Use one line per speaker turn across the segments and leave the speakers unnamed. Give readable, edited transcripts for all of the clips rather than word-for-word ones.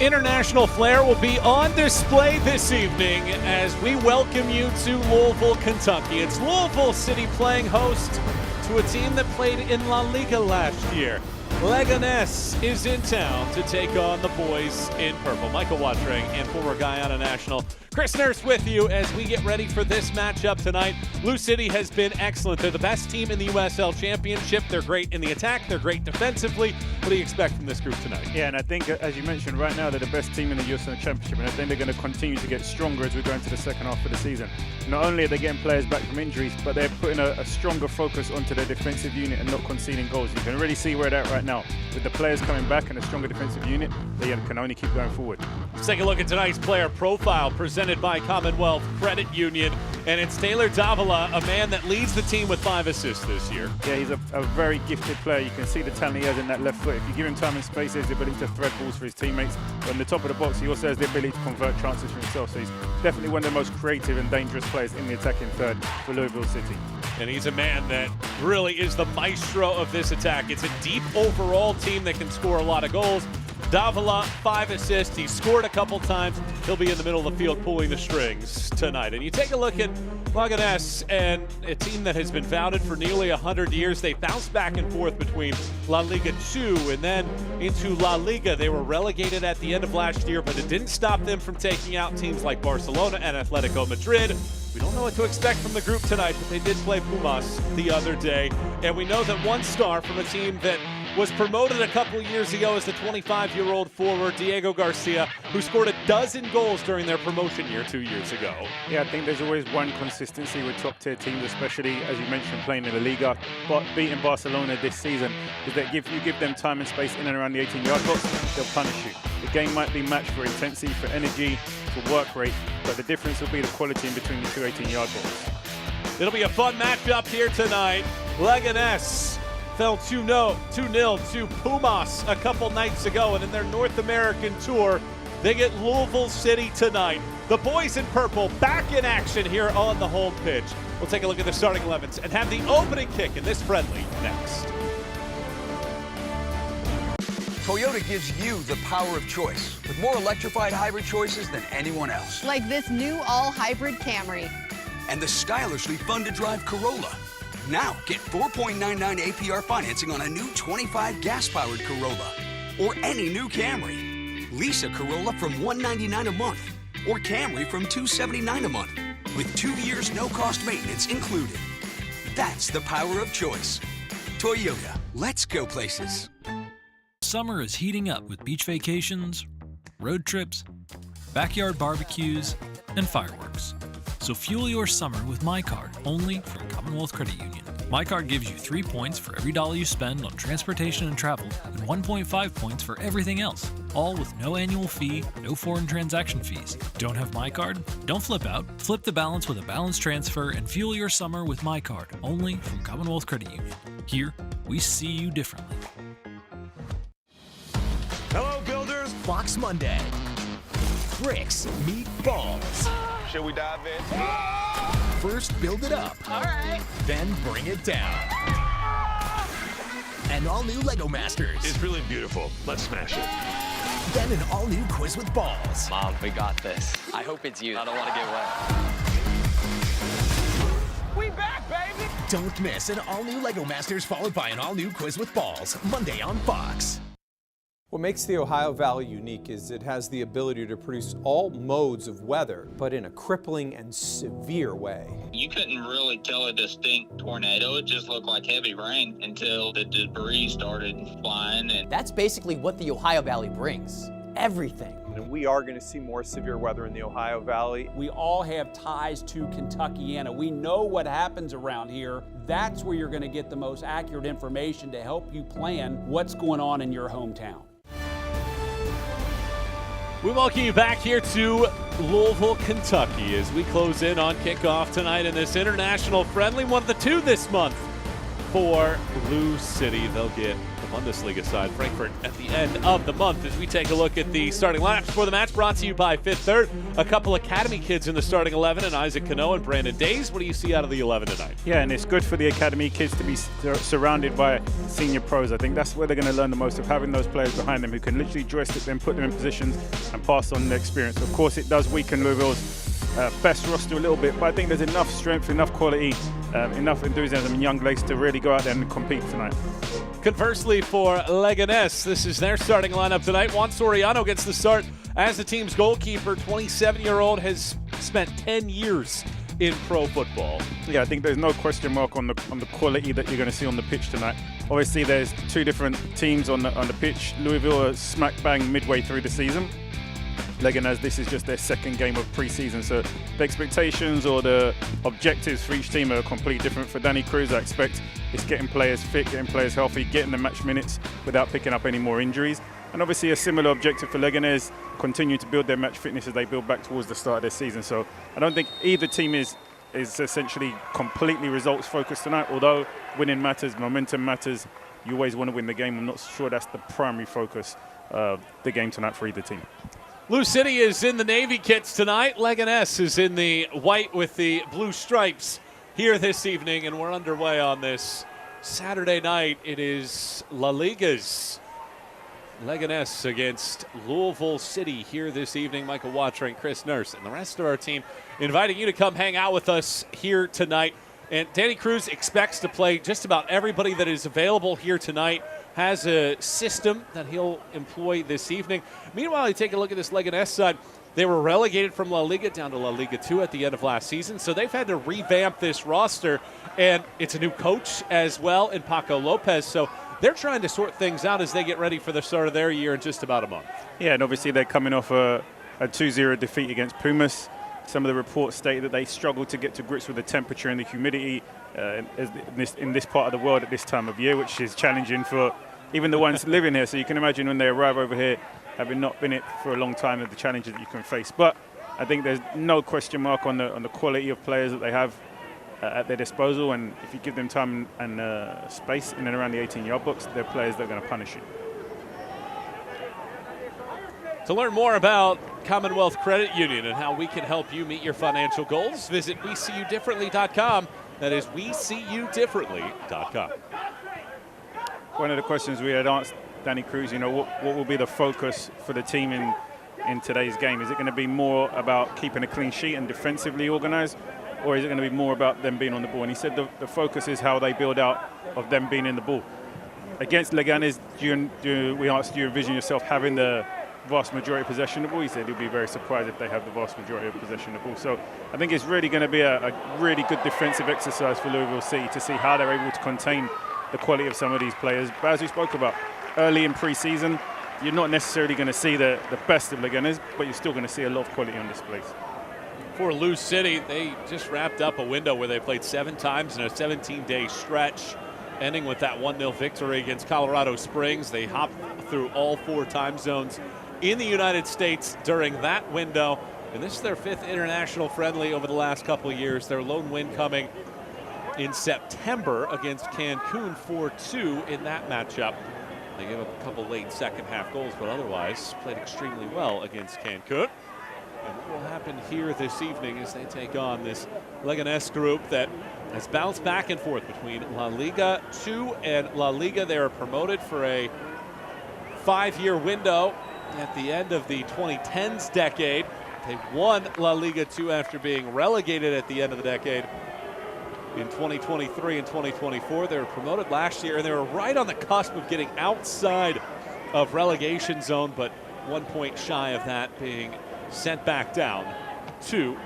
International flair will be on display this evening as we welcome you to Louisville, Kentucky. It's Louisville City playing host to a team that played in La Liga last year. Leganes is in town to take on the boys in purple. Michael Watrang and former Guyana national Chris Nurse with you as we get ready for this matchup tonight. Lou City has been excellent. They're the best team in the USL Championship. They're great in the attack. They're great defensively. What do you expect from this group tonight?
Yeah, and I think, as you mentioned, right now they're the best team in the USL Championship, and I think they're going to continue to get stronger as we go into the second half of the season. Not only are they getting players back from injuries, but they're putting a stronger focus onto their defensive unit and not conceding goals. You can really see where they're at right now. With the players coming back and a stronger defensive unit, they can only keep going forward.
Let's take a look at tonight's player profile presented by Commonwealth Credit Union. And it's Taylor Davila, a man that leads the team with 5 assists this year.
Yeah, he's a very gifted player. You can see the talent he has in that left foot. If you give him time and space, he has the ability to thread balls for his teammates. But on the top of the box, he also has the ability to convert chances for himself. So he's definitely one of the most creative and dangerous players in the attacking third for Louisville City.
And he's a man that really is the maestro of this attack. It's a deep overall team that can score a lot of goals. Davila, 5 assists. He scored a couple times. He'll be in the middle of the field pulling the strings tonight. And you take a look at Leganes, and a team that has been founded for nearly 100 years. They bounced back and forth between La Liga 2 and then into La Liga. They were relegated at the end of last year, but it didn't stop them from taking out teams like Barcelona and Atletico Madrid. We don't know what to expect from the group tonight, but they did play Pumas the other day. And we know that one star from a team that was promoted a couple years ago is the 25-year-old forward Diego Garcia, who scored 12 goals during their promotion year 2 years ago.
Yeah, I think there's always one consistency with top-tier teams, especially, as you mentioned, playing in the Liga. But beating Barcelona this season is that if you give them time and space in and around the 18-yard box, they'll punish you. The game might be matched for intensity, for energy, for work rate, but the difference will be the quality in between the two 18-yard balls.
It'll be a fun matchup here tonight. Leganes fell 2-0 to Pumas a couple nights ago, and in their North American tour, they get Louisville City tonight. The boys in purple back in action here on the home pitch. We'll take a look at the starting 11s and have the opening kick in this friendly next.
Toyota gives you the power of choice with more electrified hybrid choices than anyone else.
Like this new all-hybrid Camry.
And the stylishly fun-to-drive Corolla. Now get 4.99 APR financing on a new 25 gas-powered Corolla or any new Camry. Lease a Corolla from $199 a month or Camry from $279 a month with 2 years no-cost maintenance included. That's the power of choice. Toyota, let's go places.
Summer is heating up with beach vacations, road trips, backyard barbecues, and fireworks. So fuel your summer with MyCard, only from Commonwealth Credit Union. MyCard gives you 3 points for every dollar you spend on transportation and travel, and 1.5 points for everything else, all with no annual fee, no foreign transaction fees. Don't have MyCard? Don't flip out. Flip the balance with a balance transfer and fuel your summer with MyCard, only from Commonwealth Credit Union. Here, we see you differently.
Hello, builders.
Fox Monday. Bricks meet balls.
Should we dive in?
First, build it up.
All right.
Then bring it down. An all-new Lego Masters.
It's really beautiful. Let's smash it.
Then an all-new quiz with balls.
Mom, we got this. I hope it's you. I don't want to get wet.
We back, baby!
Don't miss an all-new Lego Masters followed by an all-new quiz with balls. Monday on Fox.
What makes the Ohio Valley unique is it has the ability to produce all modes of weather, but in a crippling and severe way.
You couldn't really tell a distinct tornado. It just looked like heavy rain until the debris started flying. And
that's basically what the Ohio Valley brings. Everything.
And we are going to see more severe weather in the Ohio Valley.
We all have ties to Kentuckiana. We know what happens around here. That's where you're going to get the most accurate information to help you plan what's going on in your hometown.
We welcome you back here to Louisville, Kentucky as we close in on kickoff tonight in this international friendly, one of the 2 this month for Lou City. They'll get the Bundesliga side, Frankfurt, at the end of the month. As we take a look at the starting lineups for the match, brought to you by Fifth Third. A couple academy kids in the starting 11, and Isaac Cano and Brandon Days. What do you see out of the 11 tonight?
Yeah, and it's good for the academy kids to be surrounded by senior pros. I think that's where they're going to learn the most, of having those players behind them who can literally joystick them, put them in positions, and pass on the experience. Of course, it does weaken Louisville's best roster a little bit, but I think there's enough strength, enough quality, enough enthusiasm in young legs to really go out there and compete tonight.
Conversely, for Leganes, this is their starting lineup tonight. Juan Soriano gets the start as the team's goalkeeper. 27-year-old has spent 10 years in pro football.
Yeah, I think there's no question mark on the quality that you're going to see on the pitch tonight. Obviously, there's two different teams on the pitch. Louisville are smack bang midway through the season. Leganes, this is just their second game of pre-season, so the expectations or the objectives for each team are completely different. For Danny Cruz, I expect it's getting players fit, getting players healthy, getting the match minutes without picking up any more injuries. And obviously a similar objective for Leganes, continue to build their match fitness as they build back towards the start of their season. So I don't think either team is essentially completely results focused tonight, although winning matters, momentum matters. You always want to win the game. I'm not sure that's the primary focus of the game tonight for either team.
Louisville City is in the Navy kits tonight. Leganes is in the white with the blue stripes here this evening, and we're underway on this Saturday night. It is La Liga's Leganes against Louisville City here this evening. Michael Watering, Chris Nurse, and the rest of our team inviting you to come hang out with us here tonight. And Danny Cruz expects to play just about everybody that is available here tonight. Has a system that he'll employ this evening. Meanwhile, you take a look at this Leganes side. They were relegated from La Liga down to La Liga 2 at the end of last season, so they've had to revamp this roster, and it's a new coach as well in Paco Lopez, so they're trying to sort things out as they get ready for the start of their year in just about a month.
Yeah, and obviously they're coming off a 2-0 defeat against Pumas. Some of the reports state that they struggled to get to grips with the temperature and the humidity in this part of the world at this time of year, which is challenging for even the ones living here. So you can imagine when they arrive over here, having not been it for a long time, the challenges that you can face. But I think there's no question mark on the quality of players that they have at their disposal, and if you give them time and space in and around the 18-yard box, they're players that are going to punish you.
To learn more about Commonwealth Credit Union and how we can help you meet your financial goals, visit WeSeeYouDifferently.com. That is WeSeeYouDifferently.com.
One of the questions we had asked Danny Cruz, what will be the focus for the team in today's game? Is it going to be more about keeping a clean sheet and defensively organized, or is it going to be more about them being on the ball? And he said the focus is how they build out of them being in the ball. Against Leganes, we asked, do you envision yourself having the vast majority of possession of the ball? He said he'd be very surprised if they have the vast majority of possession of the ball. So I think it's really going to be a really good defensive exercise for Louisville City to see how they're able to contain the quality of some of these players. But as we spoke about early in pre-season, you're not necessarily going to see the best of Leganes, but you're still going to see a lot of quality on display.
For Louisville City, they just wrapped up a window where they played 7 times in a 17-day stretch, ending with that 1-0 victory against Colorado Springs. They hopped through all 4 time zones in the United States during that window, and this is their 5th international friendly over the last couple of years. Their lone win coming in September against Cancun 4-2 in that matchup. They gave up a couple late second half goals, but otherwise played extremely well against Cancun. And what will happen here this evening as they take on this Leganes group that has bounced back and forth between La Liga 2 and La Liga. They were promoted for a 5-year window at the end of the 2010s decade. They won La Liga 2 after being relegated at the end of the decade. In 2023 and 2024, they were promoted last year, and they were right on the cusp of getting outside of relegation zone, but 1 point shy of that, being sent back down to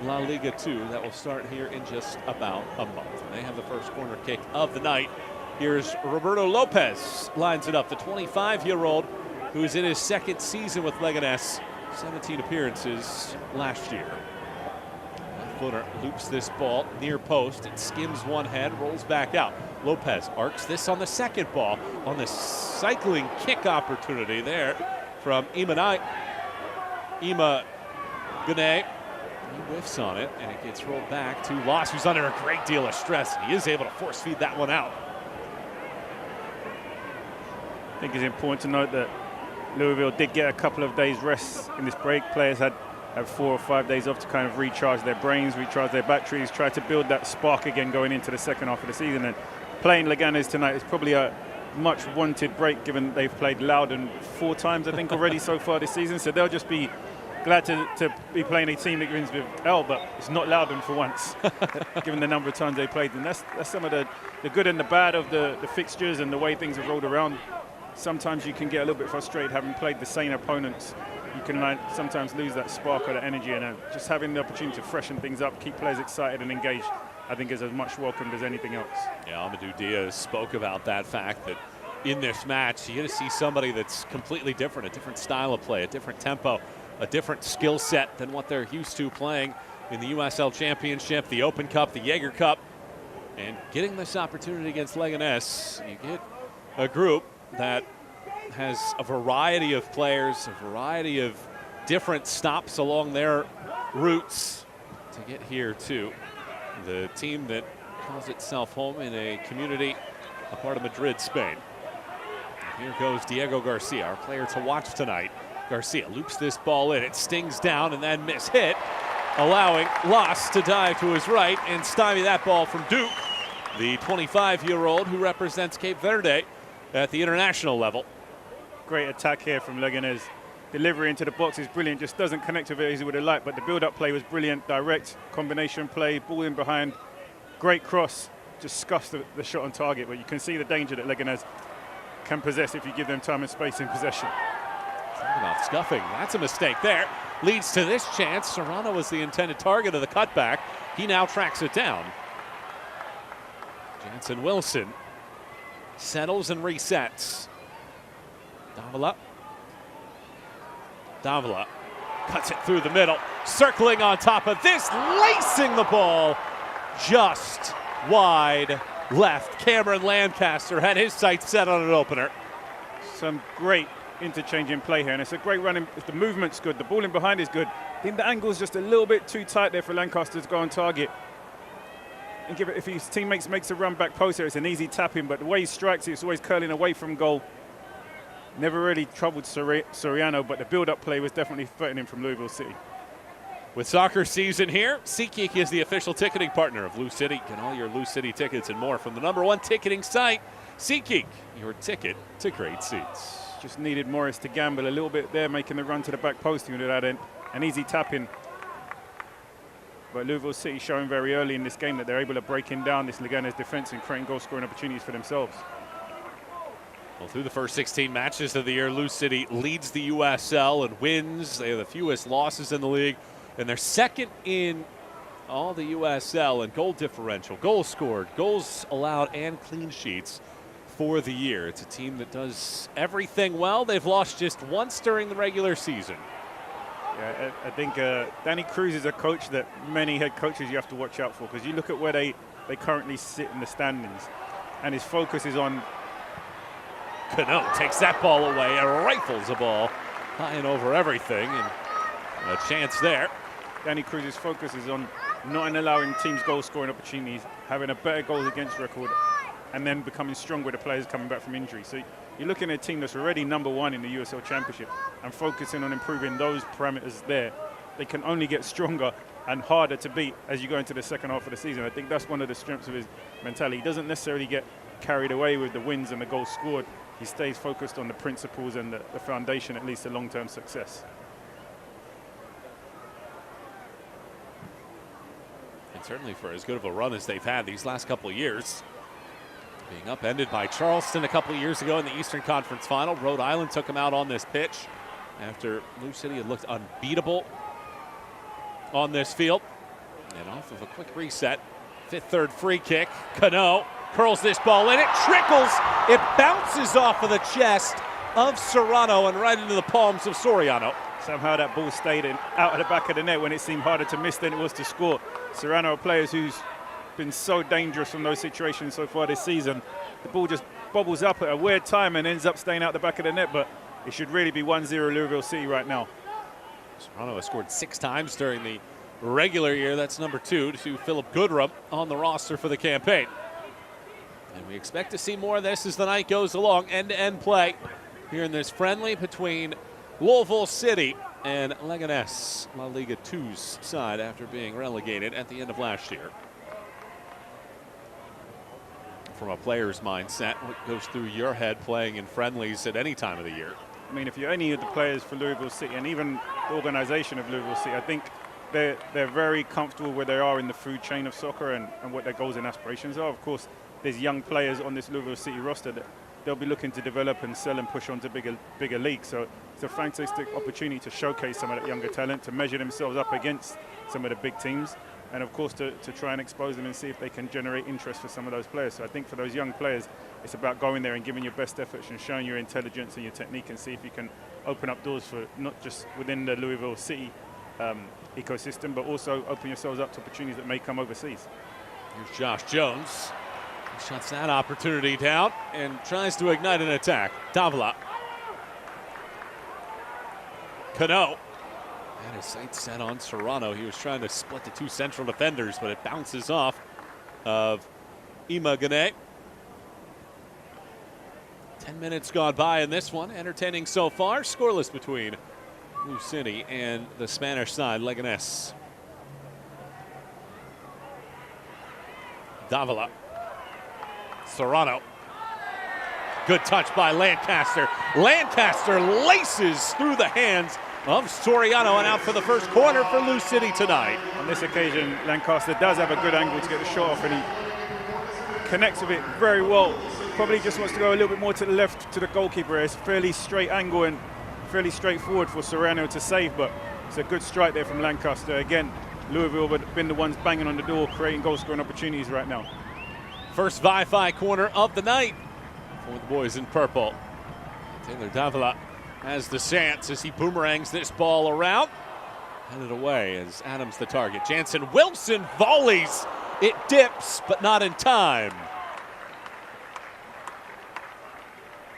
La Liga 2. That will start here in just about a month. They have the first corner kick of the night. Here's Roberto Lopez, lines it up, the 25-year-old who's in his 2nd season with Leganes, 17 appearances last year. Footer loops this ball near post. It skims one head, rolls back out. Lopez arcs this on the second ball on the cycling kick opportunity there from Ima Gane. He whiffs on it, and it gets rolled back to Loss, who's under a great deal of stress. He is able to force feed that one out.
think it's important to note that Louisville did get a couple of days rest in this break. Players had 4 or 5 days off to kind of recharge their brains, recharge their batteries, try to build that spark again going into the second half of the season. And playing Leganes tonight is probably a much wanted break, given they've played Loudon 4 times, I think, already so far this season. So they'll just be glad to be playing a team that wins with L, but it's not Loudon for once, given the number of times they played. And that's some of the good and the bad of the fixtures and the way things have rolled around. Sometimes you can get a little bit frustrated having played the same opponents. You can sometimes lose that spark or that energy, and just having the opportunity to freshen things up, keep players excited and engaged, I think is as much welcomed as anything else.
Yeah, Amadou Diaz spoke about that fact that in this match, you're going to see somebody that's completely different, a different style of play, a different tempo, a different skill set than what they're used to playing in the USL Championship, the Open Cup, the Jaeger Cup. And getting this opportunity against Leganes, you get a group that has a variety of players, a variety of different stops along their routes to get here to the team that calls itself home in a community a part of Madrid, Spain. Here goes Diego Garcia, our player to watch tonight. Garcia loops this ball in, it stings down and then mishit, allowing Las to dive to his right and stymie that ball from Duke, the 25-year-old who represents Cape Verde at the international level.
Great attack here from Leganes. Delivery into the box is brilliant, just doesn't connect with it as he would have liked, but the build-up play was brilliant, direct combination play, ball in behind, great cross, just scuffs the shot on target, but you can see the danger that Leganes can possess if you give them time and space in possession.
Talk about scuffing, that's a mistake there. Leads to this chance. Serrano was the intended target of the cutback. He now tracks it down. Jansen Wilson settles and resets. Davila cuts it through the middle, circling on top of this, lacing the ball just wide left. Cameron Lancaster had his sights set on an opener.
Some great interchange in play here, and it's a great run. If the movement's good, the ball in behind is good. I think the angle's just a little bit too tight there for Lancaster to go on target. And give it, if his teammates makes a run back post here, it's an easy tap in, but the way he strikes it, it's always curling away from goal. Never really troubled Soriano, but the build-up play was definitely threatening from Louisville City.
With soccer season here, SeatGeek is the official ticketing partner of Lou City. Get all your Lou City tickets and more from the #1 ticketing site, SeatGeek, your ticket to great seats.
Just needed Morris to gamble a little bit there, making the run to the back post with that an easy tap-in. But Louisville City showing very early in this game that they're able to breaking down this Leganes defense and creating goal-scoring opportunities for themselves.
Well, through the first 16 matches of the year, Lou City leads the USL and wins. They have the fewest losses in the league, and they're second in all the USL in goal differential, goals scored, goals allowed, and clean sheets for the year. It's a team that does everything well. They've lost just once during the regular season.
Yeah, I think Danny Cruz is a coach that many head coaches you have to watch out for, because you look at where they currently sit in the standings, and his focus is on.
Cano takes that ball away and rifles the ball high and over everything, and a chance there.
Danny Cruz's focus is on not allowing teams goal-scoring opportunities, having a better goals against record, and then becoming stronger with the players coming back from injury. So you're looking at a team that's already #1 in the USL Championship and focusing on improving those parameters there. They can only get stronger and harder to beat as you go into the second half of the season. I think that's one of the strengths of his mentality. He doesn't necessarily get carried away with the wins and the goals scored. He stays focused on the principles and the foundation, at least to long-term success.
And certainly for as good of a run as they've had these last couple of years, being upended by Charleston a couple of years ago in the Eastern Conference Final. Rhode Island took them out on this pitch after Lou City had looked unbeatable on this field. And off of a quick reset, 5th-3rd free kick, Cano curls this ball in, it trickles, it bounces off of the chest of Serrano and right into the palms of Soriano.
Somehow that ball stayed out of the back of the net when it seemed harder to miss than it was to score. Serrano, a player who's been so dangerous from those situations so far this season. The ball just bobbles up at a weird time and ends up staying out the back of the net, but it should really be 1-0 Louisville City right now.
Serrano has scored 6 times during the regular year. That's #2 to Philip Goodrum on the roster for the campaign. And we expect to see more of this as the night goes along. End-to-end play here in this friendly between Louisville City and Leganes, La Liga 2's side, after being relegated at the end of last year. From a player's mindset, what goes through your head playing in friendlies at any time of the year?
I mean, if you're any of the players for Louisville City, and even the organization of Louisville City, I think they're very comfortable where they are in the food chain of soccer and what their goals and aspirations are. Of course, there's young players on this Louisville City roster that they'll be looking to develop and sell and push on to bigger leagues. So it's a fantastic opportunity to showcase some of that younger talent, to measure themselves up against some of the big teams, and of course to try and expose them and see if they can generate interest for some of those players. So I think for those young players, it's about going there and giving your best efforts and showing your intelligence and your technique, and see if you can open up doors for not just within the Louisville City ecosystem, but also open yourselves up to opportunities that may come overseas.
Here's Josh Jones. He shuts that opportunity down and tries to ignite an attack. Davila. Cano. Had his sights set on Serrano. He was trying to split the two central defenders, but it bounces off of Imagane. 10 minutes gone by in this one. Entertaining so far. Scoreless between Louisville City and the Spanish side, Leganes. Davila. Serrano. Good touch by Lancaster. Lancaster laces through the hands of Soriano and out for the first corner for Louisville City tonight.
On this occasion, Lancaster does have a good angle to get the shot off, and he connects with it very well. Probably just wants to go a little bit more to the left to the goalkeeper. It's a fairly straight angle and fairly straightforward for Soriano to save, but it's a good strike there from Lancaster. Again, Louisville have been the ones banging on the door, creating goal-scoring opportunities right now.
First Wi-Fi corner of the night for the boys in purple. Taylor Davila has the chance as he boomerangs this ball around. Headed away as Adams the target. Jansen Wilson volleys. It dips, but not in time.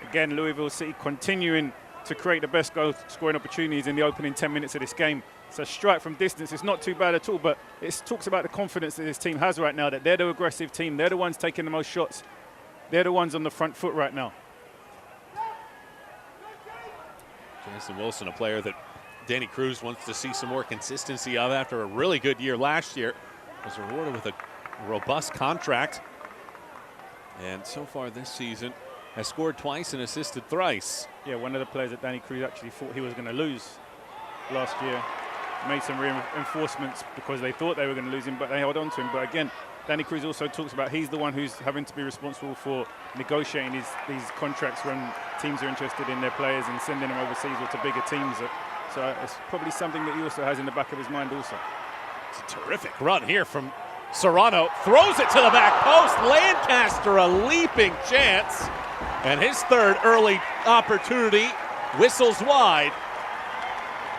Again, Louisville City continuing to create the best goal-scoring opportunities in the opening 10 minutes of this game. It's a strike from distance. It's not too bad at all, but it talks about the confidence that this team has right now, that they're the aggressive team. They're the ones taking the most shots. They're the ones on the front foot right now.
Jansen Wilson, a player that Danny Cruz wants to see some more consistency of after a really good year last year. Was rewarded with a robust contract. And so far this season has scored twice and assisted thrice.
Yeah, one of the players that Danny Cruz actually thought he was going to lose last year. Made some reinforcements because they thought they were going to lose him, but they held on to him. But again, Danny Cruz also talks about he's the one who's having to be responsible for negotiating these contracts when teams are interested in their players and sending them overseas or to bigger teams. So it's probably something that he also has in the back of his mind also.
It's a terrific run here from Serrano. Throws it to the back post. Lancaster, a leaping chance. And his third early opportunity whistles wide.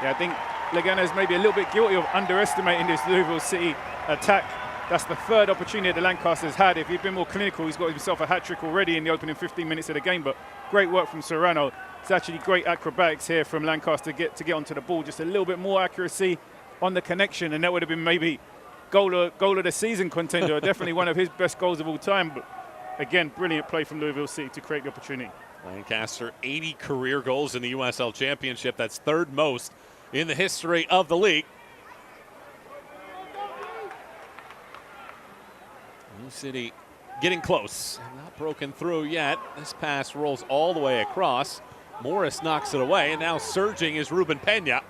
Yeah, I think Leganes may be a little bit guilty of underestimating this Louisville City attack. That's the third opportunity that Lancaster's had. If he'd been more clinical, he's got himself a hat-trick already in the opening 15 minutes of the game, but great work from Serrano. It's actually great acrobatics here from Lancaster to get onto the ball. Just a little bit more accuracy on the connection, and that would have been maybe goal of the season contender. Definitely one of his best goals of all time, but again, brilliant play from Louisville City to create the opportunity.
Lancaster, 80 career goals in the USL Championship. That's third most in the history of the league. Louisville City getting close. Not broken through yet. This pass rolls all the way across. Morris knocks it away, and now surging is Ruben Pena.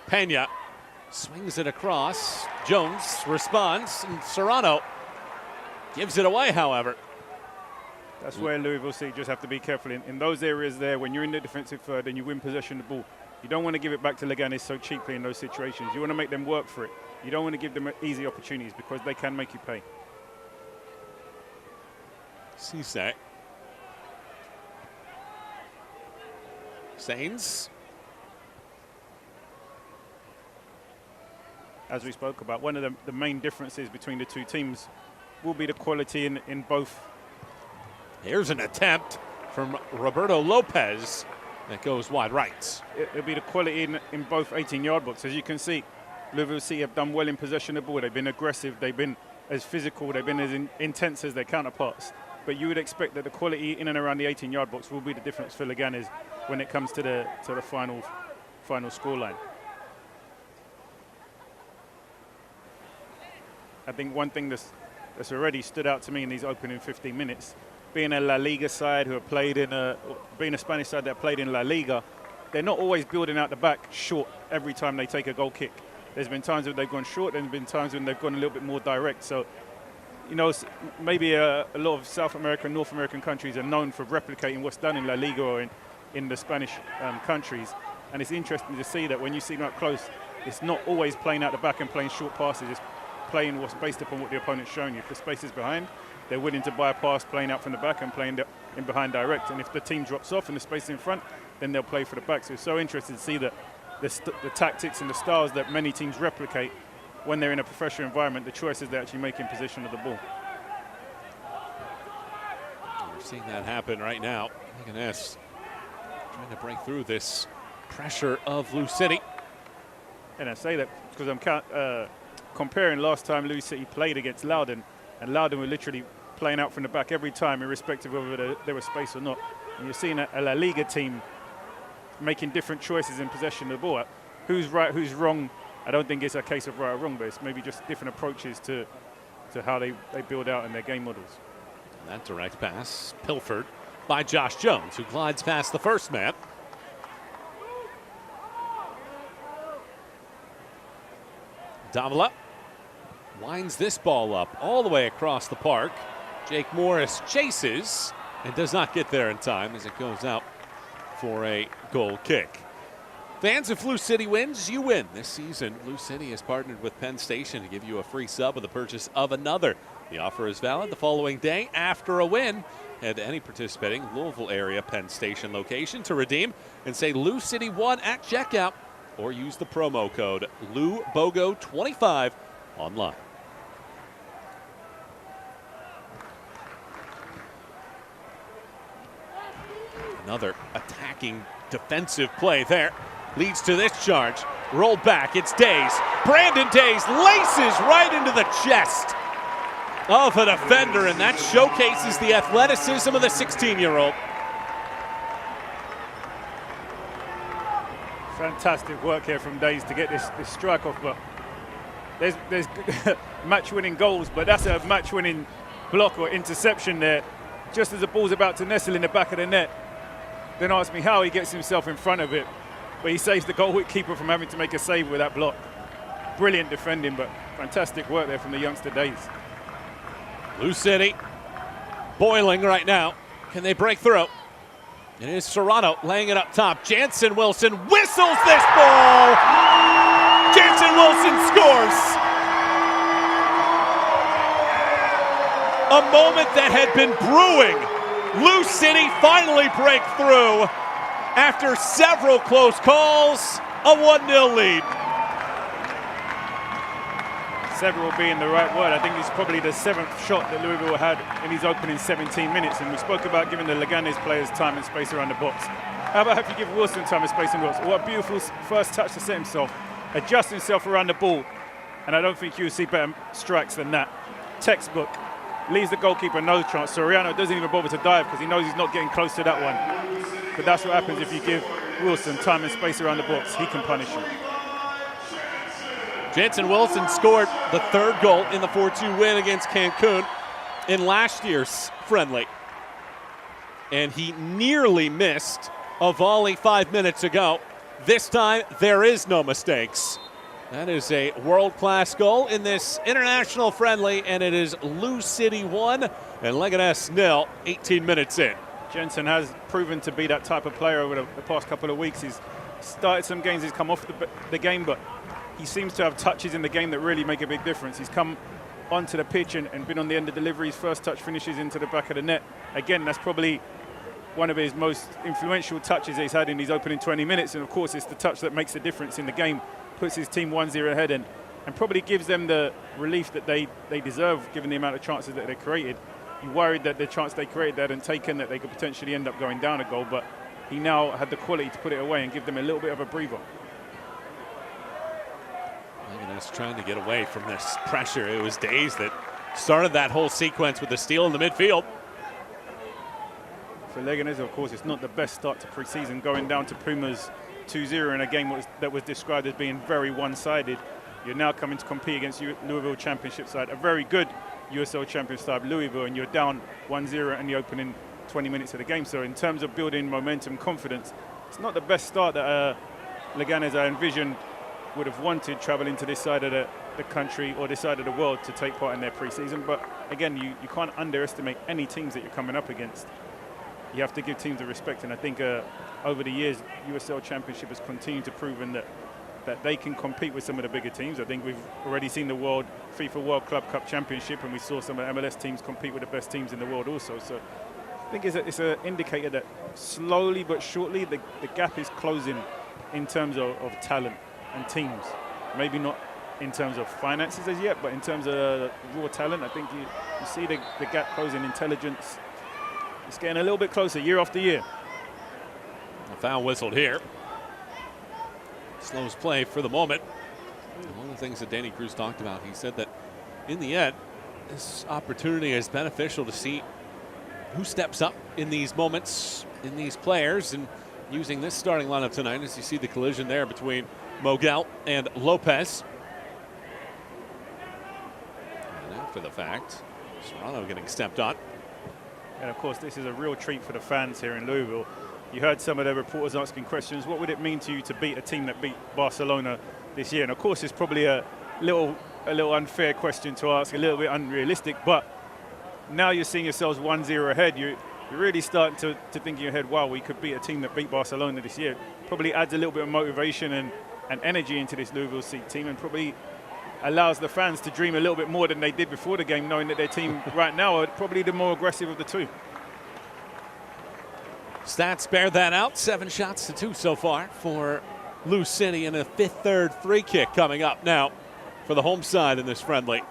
Pena swings it across. Jones responds, and Serrano gives it away, however.
That's where Louisville City just have to be careful. In those areas there, when you're in the defensive third and you win possession of the ball, you don't want to give it back to Leganes so cheaply in those situations. You want to make them work for it. You don't want to give them easy opportunities because they can make you pay.
Cisse. Sainz.
As we spoke about, one of the main differences between the two teams will be the quality in both.
Here's an attempt from Roberto Lopez that goes wide right.
It'll be the quality in both 18-yard box. As you can see, Louisville City have done well in possession of the ball. They've been aggressive. They've been as physical, they've been as intense as their counterparts. But you would expect that the quality in and around the 18-yard box will be the difference for Leganes when it comes to the final scoreline. I think one thing that's already stood out to me in these opening 15 minutes, being a La Liga side who have played being a Spanish side that played in La Liga, they're not always building out the back short every time they take a goal kick. There's been times when they've gone short, there's been times when they've gone a little bit more direct. So, you know, maybe a lot of South American, North American countries are known for replicating what's done in La Liga or in the Spanish countries. And it's interesting to see that when you see them up close, it's not always playing out the back and playing short passes. It's playing what's based upon what the opponent's shown you. If the space is behind, they're willing to buy a pass, playing out from the back and playing in behind direct. And if the team drops off and the space is in front, then they'll play for the back. So it's so interesting to see that the tactics and the styles that many teams replicate when they're in a professional environment, the choices they actually make in possession of the ball.
We're seeing that happen right now. Leganes trying to break through this pressure of Louisville City.
And I say that because I'm comparing last time Louisville City played against Loudoun, and Loudoun were literally playing out from the back every time, irrespective of whether there was space or not. And you're seeing a La Liga team making different choices in possession of the ball. Who's right, who's wrong? I don't think it's a case of right or wrong, but it's maybe just different approaches to how they build out in their game models.
That direct pass pilfered by Josh Jones, who glides past the first man. Davila winds this ball up all the way across the park. Jake Morris chases and does not get there in time as it goes out for a goal kick. Fans, if Louisville City wins, you win. This season, Louisville City has partnered with Penn Station to give you a free sub with the purchase of another. The offer is valid the following day after a win. Head to any participating Louisville area Penn Station location to redeem and say Louisville City won at checkout, or use the promo code LouBogo25 online. Another attacking defensive play there leads to this charge. Rolled back, it's Days. Brandon Days laces right into the chest of a defender, and that showcases the athleticism of the 16-year-old.
Fantastic work here from Days to get this strike off, but there's match-winning goals, but that's a match-winning block or interception there, just as the ball's about to nestle in the back of the net. Then ask me how he gets himself in front of it, but he saves the goalkeeper from having to make a save with that block. Brilliant defending, but fantastic work there from the youngster Days.
Louisville City boiling right now. Can they break through? It is Serrano laying it up top. Jansen Wilson whistles this ball. Jansen Wilson scores. A moment that had been brewing. Louisville City finally break through after several close calls. A 1-0 lead.
Several being the right word. I think it's probably the 7th shot that Louisville had in these opening 17 minutes. And we spoke about giving the Leganes players time and space around the box. How about if you give Wilson time and space in the box? What a beautiful first touch to set himself, adjust himself around the ball. And I don't think you'll see better strikes than that. Textbook. Leaves the goalkeeper no chance. Soriano doesn't even bother to dive because he knows he's not getting close to that one. But that's what happens if you give Wilson time and space around the box. He can punish you.
Jansen Wilson scored the 3rd goal in the 4-2 win against Cancun in last year's friendly. And he nearly missed a volley 5 minutes ago. This time, there is no mistakes. That is a world-class goal in this international friendly, and it is Louisville City 1 and Leganes 0, 18 minutes in.
Jensen has proven to be that type of player over the past couple of weeks. He's started some games, he's come off the game, but he seems to have touches in the game that really make a big difference. He's come onto the pitch and been on the end of deliveries. First touch finishes into the back of the net. Again, that's probably one of his most influential touches he's had in his opening 20 minutes. And of course, it's the touch that makes the difference in the game, puts his team 1-0 ahead and probably gives them the relief that they deserve given the amount of chances that they created. You worried that the chance they created they hadn't taken, that they could potentially end up going down a goal, but he now had the quality to put it away and give them a little bit of a breather.
Leganes trying to get away from this pressure. It was Days that started that whole sequence with the steal in the midfield.
For Leganes, of course, it's not the best start to pre-season, going down to Pumas 2-0 in a game that was described as being very one-sided. You're now coming to compete against Louisville Championship side, a very good USL champion side, Louisville, and you're down 1-0 in the opening 20 minutes of the game. So in terms of building momentum, confidence, it's not the best start that Leganes, I envisioned, would have wanted traveling to this side of the country or this side of the world to take part in their pre-season. But again, you can't underestimate any teams that you're coming up against. You have to give teams the respect, and I think over the years, USL Championship has continued to prove that they can compete with some of the bigger teams. I think we've already seen the FIFA World Club Cup Championship, and we saw some of the MLS teams compete with the best teams in the world also. So I think it's an indicator that slowly but surely the gap is closing in terms of talent and teams. Maybe not in terms of finances as yet, but in terms of raw talent, I think you see the gap closing. Intelligence, it's getting a little bit closer year after year.
A foul whistled here. Slows play for the moment. One of the things that Danny Cruz talked about, he said that in the end, this opportunity is beneficial to see who steps up in these moments, in these players, and using this starting lineup tonight, as you see the collision there between Mogel and Lopez. And after the fact, Serrano getting stepped on.
And of course, this is a real treat for the fans here in Louisville. You heard some of the reporters asking questions. What would it mean to you to beat a team that beat Barcelona this year? And of course, it's probably a little unfair question to ask, a little bit unrealistic. But now you're seeing yourselves 1-0 ahead. You're really starting to think in your head, wow, we could beat a team that beat Barcelona this year. Probably adds a little bit of motivation and energy into this Louisville City team, and probably allows the fans to dream a little bit more than they did before the game, knowing that their team right now are probably the more aggressive of the two.
Stats bear that out. 7 shots to 2 so far for Lou City, and a 5th-3rd free kick coming up now for the home side in this friendly.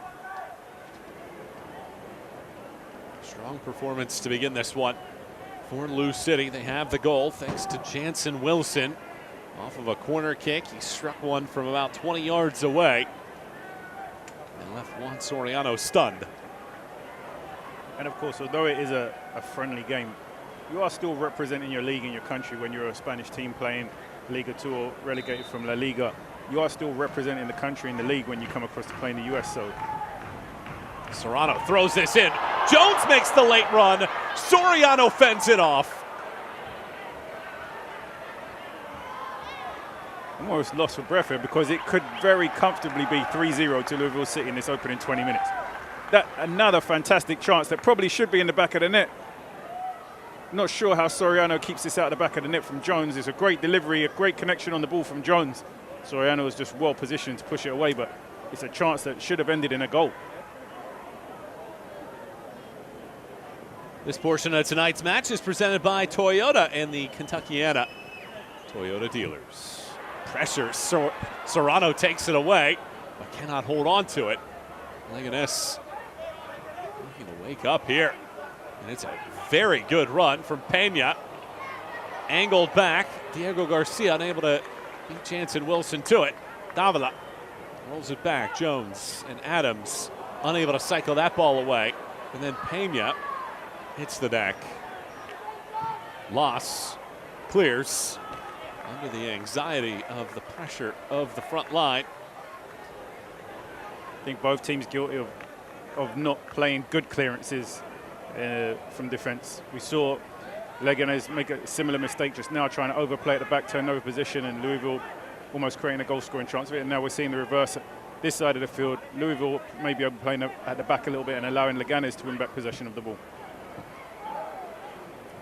Strong performance to begin this one for Lou City. They have the goal thanks to Jansen Wilson off of a corner kick. He struck one from about 20 yards away and left Juan Soriano stunned.
And of course, although it is a friendly game, you are still representing your league and your country when you're a Spanish team playing Liga 2 or relegated from La Liga. You are still representing the country in the league when you come across to play in the US. So
Serrano throws this in. Jones makes the late run. Soriano fends it off.
I'm almost lost for breath here, because it could very comfortably be 3-0 to Louisville City in this opening 20 minutes. That another fantastic chance that probably should be in the back of the net. Not sure how Soriano keeps this out of the back of the net from Jones. It's a great delivery, a great connection on the ball from Jones. Soriano was just well positioned to push it away, but it's a chance that should have ended in a goal.
This portion of tonight's match is presented by Toyota and the Kentuckiana Toyota dealers. Pressure, Serrano takes it away, but cannot hold on to it. Leganes looking to wake up here, and it's a very good run from Pena. Angled back, Diego Garcia unable to beat Jansen Wilson to it. Davila rolls it back, Jones and Adams unable to cycle that ball away, and then Pena hits the deck. Loss clears under the anxiety of the pressure of the front line.
I think both teams guilty of not playing good clearances from defense. We saw Leganes make a similar mistake just now, trying to overplay at the back, turn over position, and Louisville almost creating a goal-scoring chance of it. And now we're seeing the reverse this side of the field. Louisville maybe overplaying at the back a little bit and allowing Leganes to win back possession of the ball.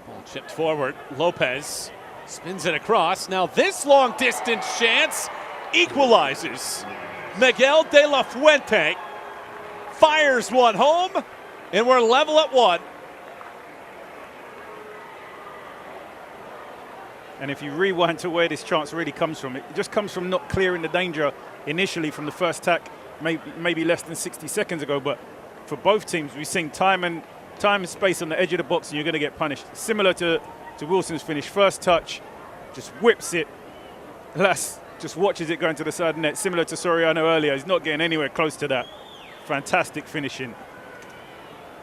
Ball chipped forward. Lopez spins it across. Now this long distance chance equalizes. Miguel de la Fuente fires one home, and we're level at 1.
And if you rewind to where this chance really comes from, it just comes from not clearing the danger initially from the first tack, maybe less than 60 seconds ago. But for both teams, we've seen time and space on the edge of the box, and you're going to get punished. Similar to Wilson's finish, first touch, just whips it. Lass just watches it going to the side net. Similar to Soriano earlier, he's not getting anywhere close to that. Fantastic finishing.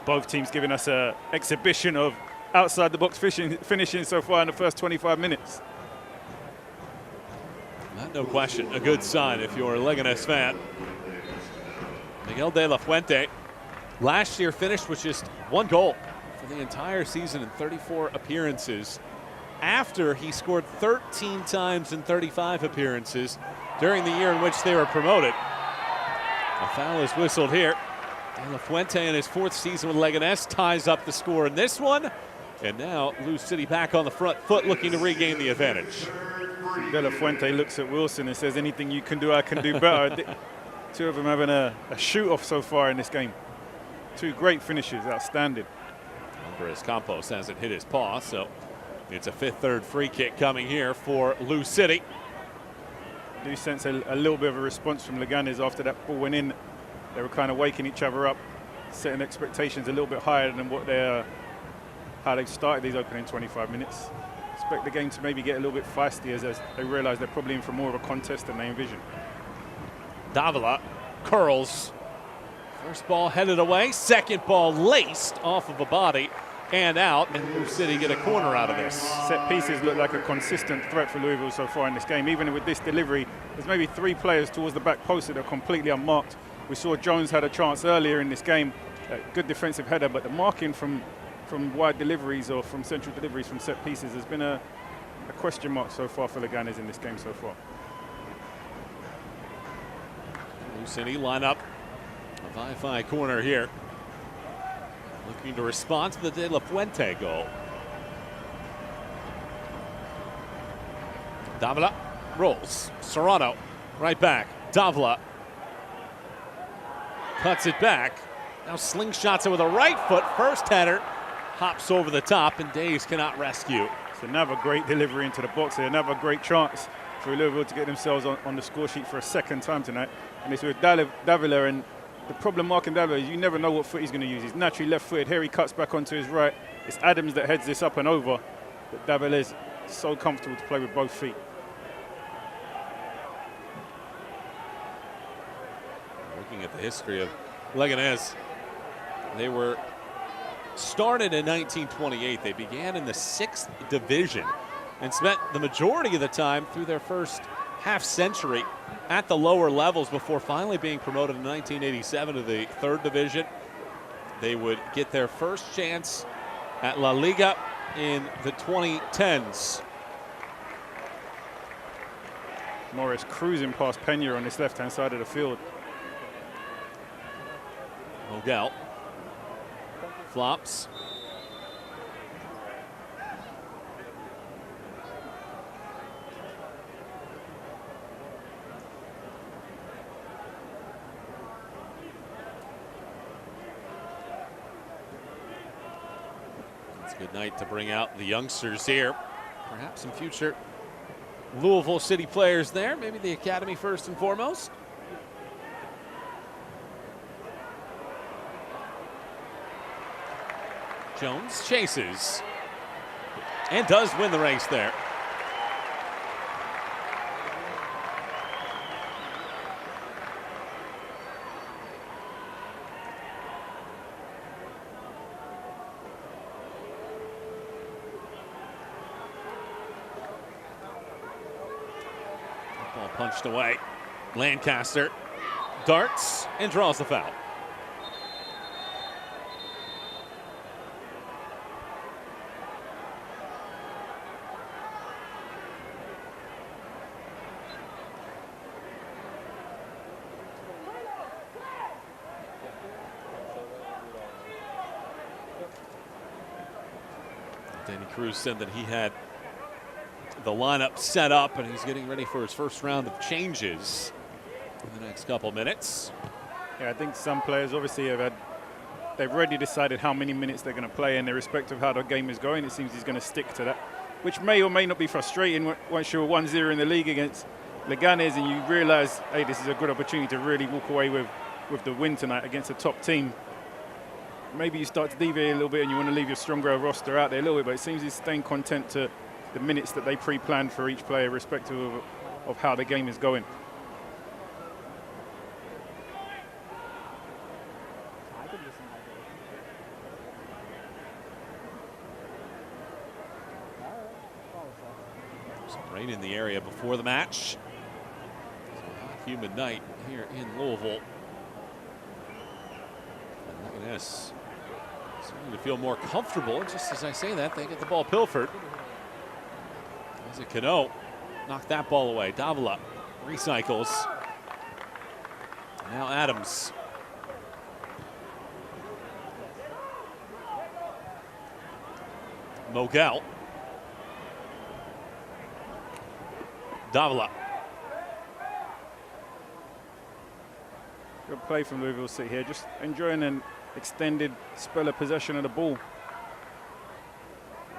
Both teams giving us an exhibition of outside the box finishing so far in the first 25 minutes.
No question, a good sign if you're a Leganes fan. Miguel de la Fuente last year finished with just 1 goal for the entire season in 34 appearances, after he scored 13 times in 35 appearances during the year in which they were promoted. A foul is whistled here. De La Fuente in his 4th season with Leganes ties up the score in this one. And now Louisville City back on the front foot, looking to regain the advantage.
De La Fuente looks at Wilson and says, anything you can do, I can do better. 2 of them having a shoot-off so far in this game. 2 great finishes, outstanding.
Andres Campos hasn't hit his paw, so it's a 5th-3rd free kick coming here for Louisville City.
I do sense a little bit of a response from Leganes after that ball went in. They were kind of waking each other up, setting expectations a little bit higher than what how they've started these opening 25 minutes. Expect the game to maybe get a little bit feisty as they realize they're probably in for more of a contest than they envision.
Davila curls. First ball headed away, second ball laced off of a body and out, and Louisville City get a corner out of this.
Set pieces look like a consistent threat for Louisville so far in this game. Even with this delivery, there's maybe 3 players towards the back post that are completely unmarked. We saw Jones had a chance earlier in this game, good defensive header, but the marking from wide deliveries or from central deliveries from set pieces has been a question mark so far for Leganes in this game so far.
Louisville City line up a Wi-Fi corner here, looking to respond to the De La Fuente goal. Davila rolls. Serrano right back. Davila cuts it back. Now slingshots it with a right foot. First header hops over the top, and Days cannot rescue.
It's another great delivery into the box here. Another great chance for Louisville to get themselves on the score sheet for a 2nd time tonight. And it's with Davila, and the problem marking Davila is you never know what foot he's going to use. He's naturally left-footed. Here he cuts back onto his right. It's Adams that heads this up and over. But Davila is so comfortable to play with both feet.
Looking at the history of Leganes, they were started in 1928. They began in the 6th division and spent the majority of the time through their first half century at the lower levels before finally being promoted in 1987 to the 3rd division. They would get their first chance at La Liga in the 2010s.
Morris cruising past Pena on this left-hand side of the field.
Mogel flops. It's a good night to bring out the youngsters here. Perhaps some future Louisville City players there. Maybe the academy first and foremost. Jones chases and does win the race there. Ball punched away. Lancaster darts and draws the foul. Danny Cruz said that he had the lineup set up and he's getting ready for his first round of changes in the next couple minutes.
Yeah, I think some players obviously they've already decided how many minutes they're going to play, and irrespective of how the game is going, it seems he's going to stick to that, which may or may not be frustrating once you're 1-0 in the league against Leganes and you realize, hey, this is a good opportunity to really walk away with the win tonight against a top team. Maybe you start to deviate a little bit and you want to leave your stronger roster out there a little bit, but it seems he's staying content to the minutes that they pre-planned for each player, irrespective of how the game is going.
right in the area before the match. Humid night here in Louisville. And Leganes starting to feel more comfortable. Just as I say that, they get the ball pilfered. As it Cano knocked that ball away. Davila recycles. Now Adams. Mogel. Davila.
Good play from Louisville City here, just enjoying an extended spell of possession of the ball.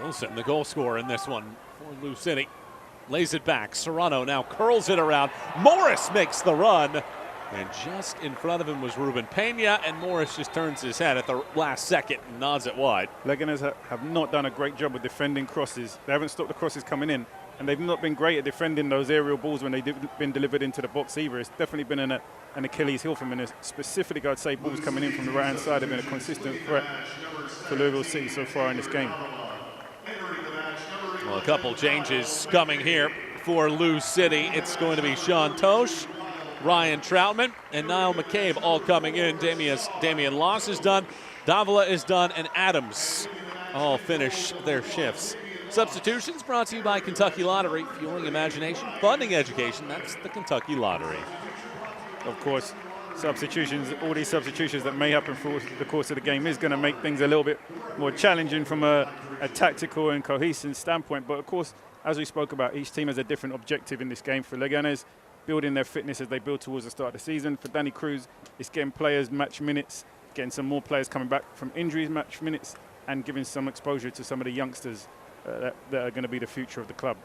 Wilson, the goal scorer in this one for Lou City. Lays it back. Serrano now curls it around. Morris makes the run. And just in front of him was Ruben Pena, and Morris just turns his head at the last second and nods it wide.
Leganes have not done a great job with defending crosses. They haven't stopped the crosses coming in, and they've not been great at defending those aerial balls when they've been delivered into the box either. It's definitely been an Achilles heel for them, and specifically I'd say balls coming in from the right-hand side have been a consistent threat for Louisville City so far in this game.
Well, a couple changes coming here for Lou City. It's going to be Sean Tosh, Ryan Troutman, and Niall McCabe all coming in. Damian Loss is done, Davila is done, and Adams all finish their shifts. Substitutions brought to you by Kentucky Lottery, fueling imagination, funding education. That's the Kentucky Lottery.
Of course, substitutions, all these substitutions that may happen through the course of the game is going to make things a little bit more challenging from a tactical and cohesive standpoint. But of course, as we spoke about, each team has a different objective in this game. For Leganes, building their fitness as they build towards the start of the season. For Danny Cruz, it's getting players match minutes, getting some more players coming back from injuries match minutes, and giving some exposure to some of the youngsters that are going to be the future of the club.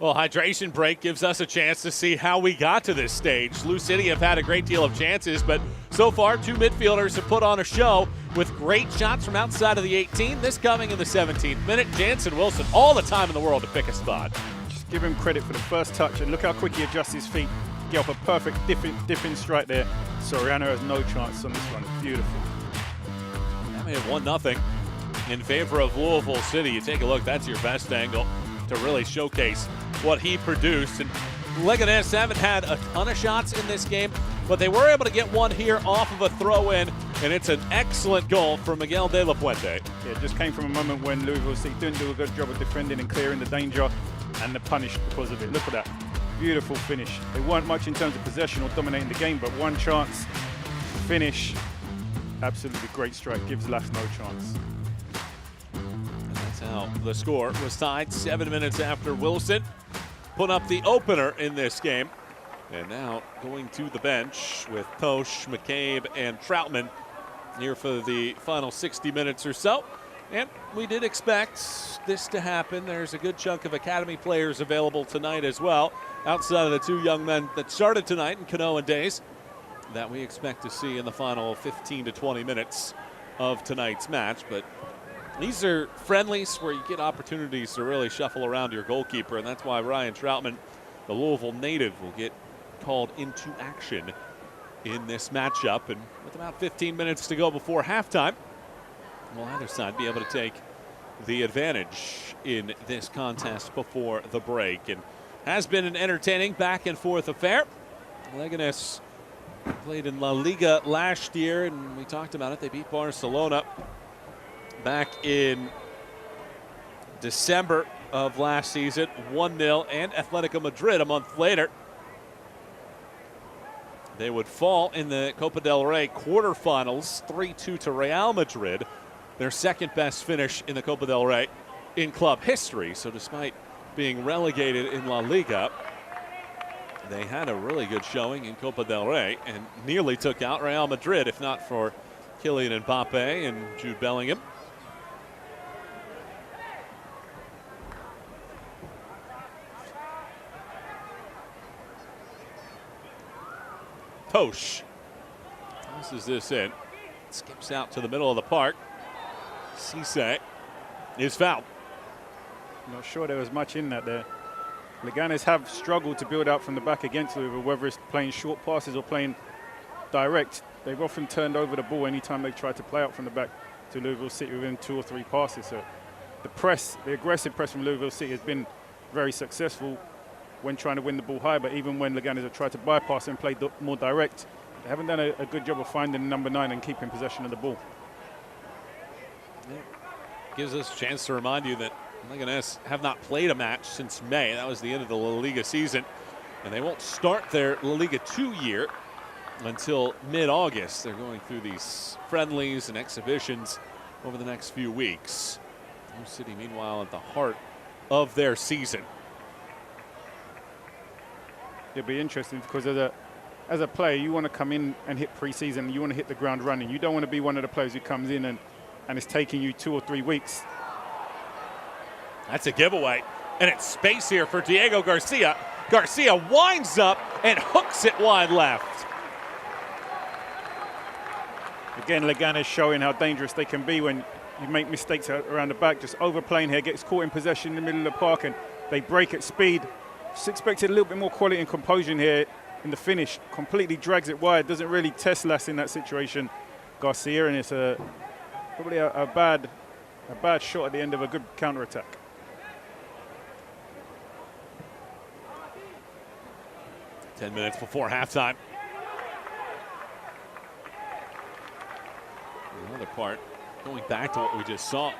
Well, hydration break gives us a chance to see how we got to this stage. Lou City have had a great deal of chances, but so far, two midfielders have put on a show with great shots from outside of the 18. This coming in the 17th minute. Jansen Wilson, all the time in the world to pick a spot.
Just give him credit for the first touch, and look how quick he adjusts his feet. Get off a perfect dipping strike there. Soriano has no chance on this one. It's beautiful.
That may have 1-0 in favor of Louisville City. You take a look, that's your best angle to really showcase what he produced. And Leganes haven't had a ton of shots in this game, but they were able to get one here off of a throw-in, and it's an excellent goal from Miguel de la Puente.
Yeah, it just came from a moment when Louisville City didn't do a good job of defending and clearing the danger, and they're punished because of it. Look at that. Beautiful finish. They weren't much in terms of possession or dominating the game, but one chance, finish. Absolutely great strike. Gives Laff no chance.
That's how the score was tied 7 minutes after Wilson put up the opener in this game. And now going to the bench with Tosh, McCabe, and Troutman here for the final 60 minutes or so. And we did expect this to happen. There's a good chunk of academy players available tonight as well, outside of the two young men that started tonight in Cano and Days, that we expect to see in the final 15 to 20 minutes of tonight's match. But these are friendlies where you get opportunities to really shuffle around your goalkeeper, and that's why Ryan Troutman, the Louisville native, will get called into action in this matchup. And with about 15 minutes to go before halftime, will either side be able to take the advantage in this contest before the break? And has been an entertaining back and forth affair. Leganes played in La Liga last year, and we talked about it. They beat Barcelona back in December of last season, 1-0, and Atletico Madrid a month later. They would fall in the Copa del Rey quarterfinals, 3-2 to Real Madrid, their second best finish in the Copa del Rey in club history. So despite being relegated in La Liga, they had a really good showing in Copa del Rey and nearly took out Real Madrid, if not for Kylian Mbappe and Jude Bellingham. Tosh tosses this in, skips out to the middle of the park. Cisse is fouled.
Not sure there was much in that there. Leganes have struggled to build out from the back against Louisville, whether it's playing short passes or playing direct. They've often turned over the ball anytime they've tried to play out from the back to Louisville City within 2 or 3 passes. So the press, the aggressive press from Louisville City has been very successful when trying to win the ball high, but even when Leganes have tried to bypass and play more direct, they haven't done a good job of finding number 9 and keeping possession of the ball.
Yeah. Gives us a chance to remind you that Leganes have not played a match since May. That was the end of the La Liga season, and they won't start their La Liga 2 year until mid-August. They're going through these friendlies and exhibitions over the next few weeks. Louisville City, meanwhile, at the heart of their season.
It'll be interesting because as a player, you want to come in and hit pre-season. You want to hit the ground running. You don't want to be one of the players who comes in and it's taking you 2 or 3 weeks.
That's a giveaway, and it's space here for Diego Garcia. Garcia winds up and hooks it wide left.
Again, Leganes showing how dangerous they can be when you make mistakes around the back. Just overplaying here, gets caught in possession in the middle of the park, and they break at speed. Just expected a little bit more quality and composure here in the finish. Completely drags it wide, doesn't really test Lass in that situation, Garcia, and it's probably a bad shot at the end of a good counter-attack.
Ten minutes before halftime. The other part, going back to what we just saw,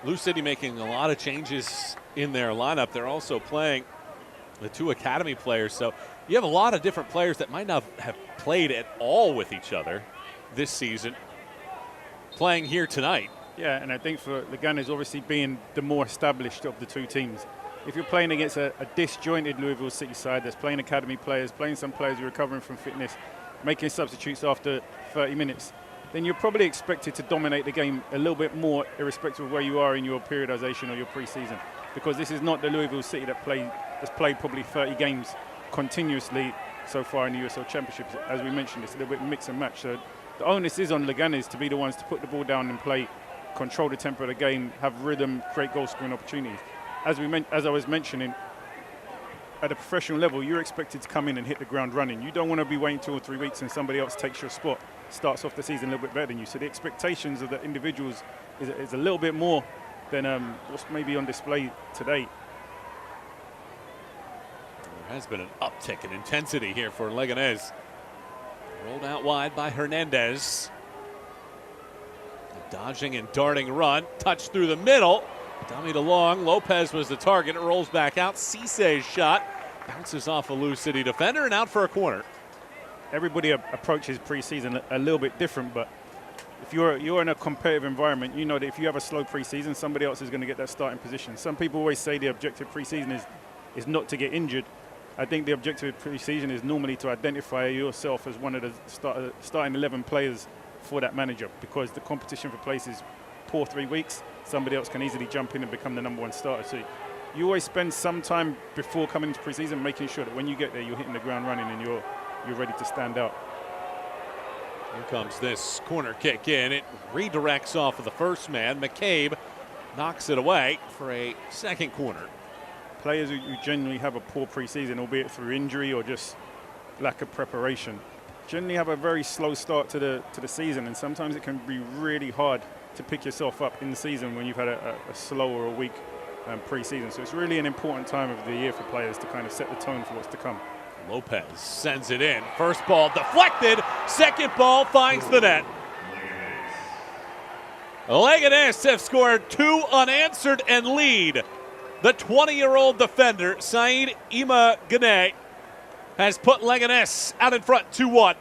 Louisville City making a lot of changes in their lineup. They're also playing the 2 academy players, so you have a lot of different players that might not have played at all with each other this season playing here tonight.
Yeah, and I think for Leganes obviously being the more established of the 2 teams, if you're playing against a disjointed Louisville City side that's playing academy players, playing some players who are recovering from fitness, making substitutes after 30 minutes, then you're probably expected to dominate the game a little bit more, irrespective of where you are in your periodization or your preseason. Because this is not the Louisville City that's played probably 30 games continuously so far in the USL Championship. As we mentioned, it's a little bit mix and match. So the onus is on Leganes to be the ones to put the ball down and play, control the tempo of the game, have rhythm, create goal-scoring opportunities. As I was mentioning, at a professional level, you're expected to come in and hit the ground running. You don't want to be waiting 2 or 3 weeks and somebody else takes your spot, starts off the season a little bit better than you. So the expectations of the individuals is a little bit more than what's maybe on display today.
There has been an uptick in intensity here for Leganes. Rolled out wide by Hernandez. A dodging and darting run, touch through the middle. Dummied along, Lopez was the target, it rolls back out. Cisse's shot bounces off a Louisville City defender and out for a corner.
Everybody approaches preseason a little bit different, but if you're in a competitive environment, you know that if you have a slow preseason, somebody else is going to get that starting position. Some people always say the objective preseason is not to get injured. I think the objective of preseason is normally to identify yourself as one of the starting 11 players for that manager, because the competition for places poor 3 weeks, somebody else can easily jump in and become the #1 starter. So you always spend some time before coming into preseason making sure that when you get there, you're hitting the ground running and you're ready to stand out.
Here comes this corner kick in. It redirects off of the first man. McCabe knocks it away for a second corner.
Players who generally have a poor preseason, albeit through injury or just lack of preparation, generally have a very slow start to the season, and sometimes it can be really hard to pick yourself up in the season when you've had a slow or a weak pre-season. So it's really an important time of the year for players to kind of set the tone for what's to come.
Lopez sends it in. First ball deflected. Second ball finds the net. Leganes have scored 2 unanswered and lead. The 20-year-old defender, Said Ima Gane, has put Leganes out in front 2-1.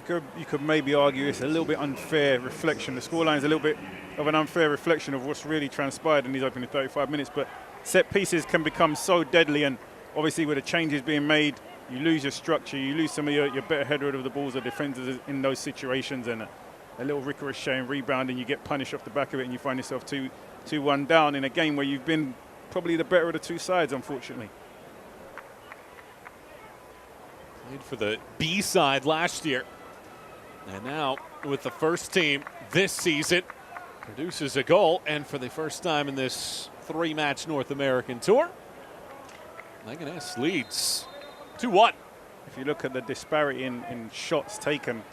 You could maybe argue it's a little bit unfair reflection. The scoreline is a little bit of an unfair reflection of what's really transpired in these opening 35 minutes. But set pieces can become so deadly, and obviously with the changes being made, you lose your structure, you lose some of your better header of the balls or defenders in those situations, and a little ricochet and rebound, and you get punished off the back of it, and you find yourself 2-1 down in a game where you've been probably the better of the 2 sides, unfortunately.
Played for the B side last year. And now, with the first team this season, produces a goal, and for the first time in this 3-match North American tour, Leganes leads 2-1.
If you look at the disparity in shots taken,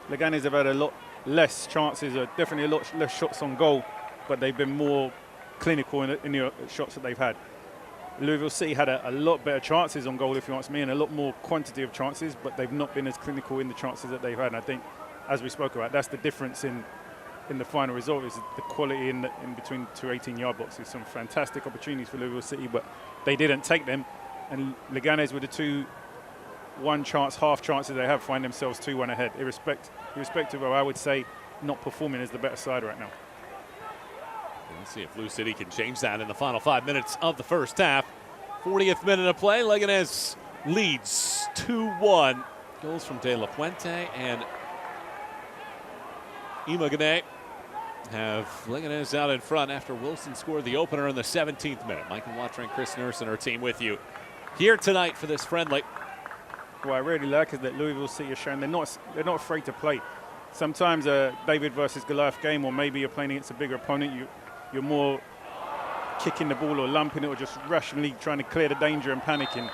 Leganes have had a lot less chances, definitely a lot less shots on goal, but they've been more clinical in the shots that they've had. Louisville City had a lot better chances on goal, if you ask me, and a lot more quantity of chances, but they've not been as clinical in the chances that they've had. And I think, as we spoke about, that's the difference in the final result, is the quality in between the two 18-yard boxes. Some fantastic opportunities for Louisville City, but they didn't take them. And Leganes, with the two half chances they have, find themselves 2-1 ahead, irrespective of, I would say, not performing as the better side right now.
Let's see if Lou City can change that in the final 5 minutes of the first half. 40th minute of play. Leganes leads 2-1. Goals from De La Fuente and Imagane have Leganes out in front after Wilson scored the opener in the 17th minute. Michael Watring, Chris Nurse, and our team with you here tonight for this friendly.
What I really like is that Louisville City are showing they're not afraid to play. Sometimes a David versus Goliath game, or maybe you're playing against a bigger opponent, you're more kicking the ball or lumping it or just rationally trying to clear the danger and panicking.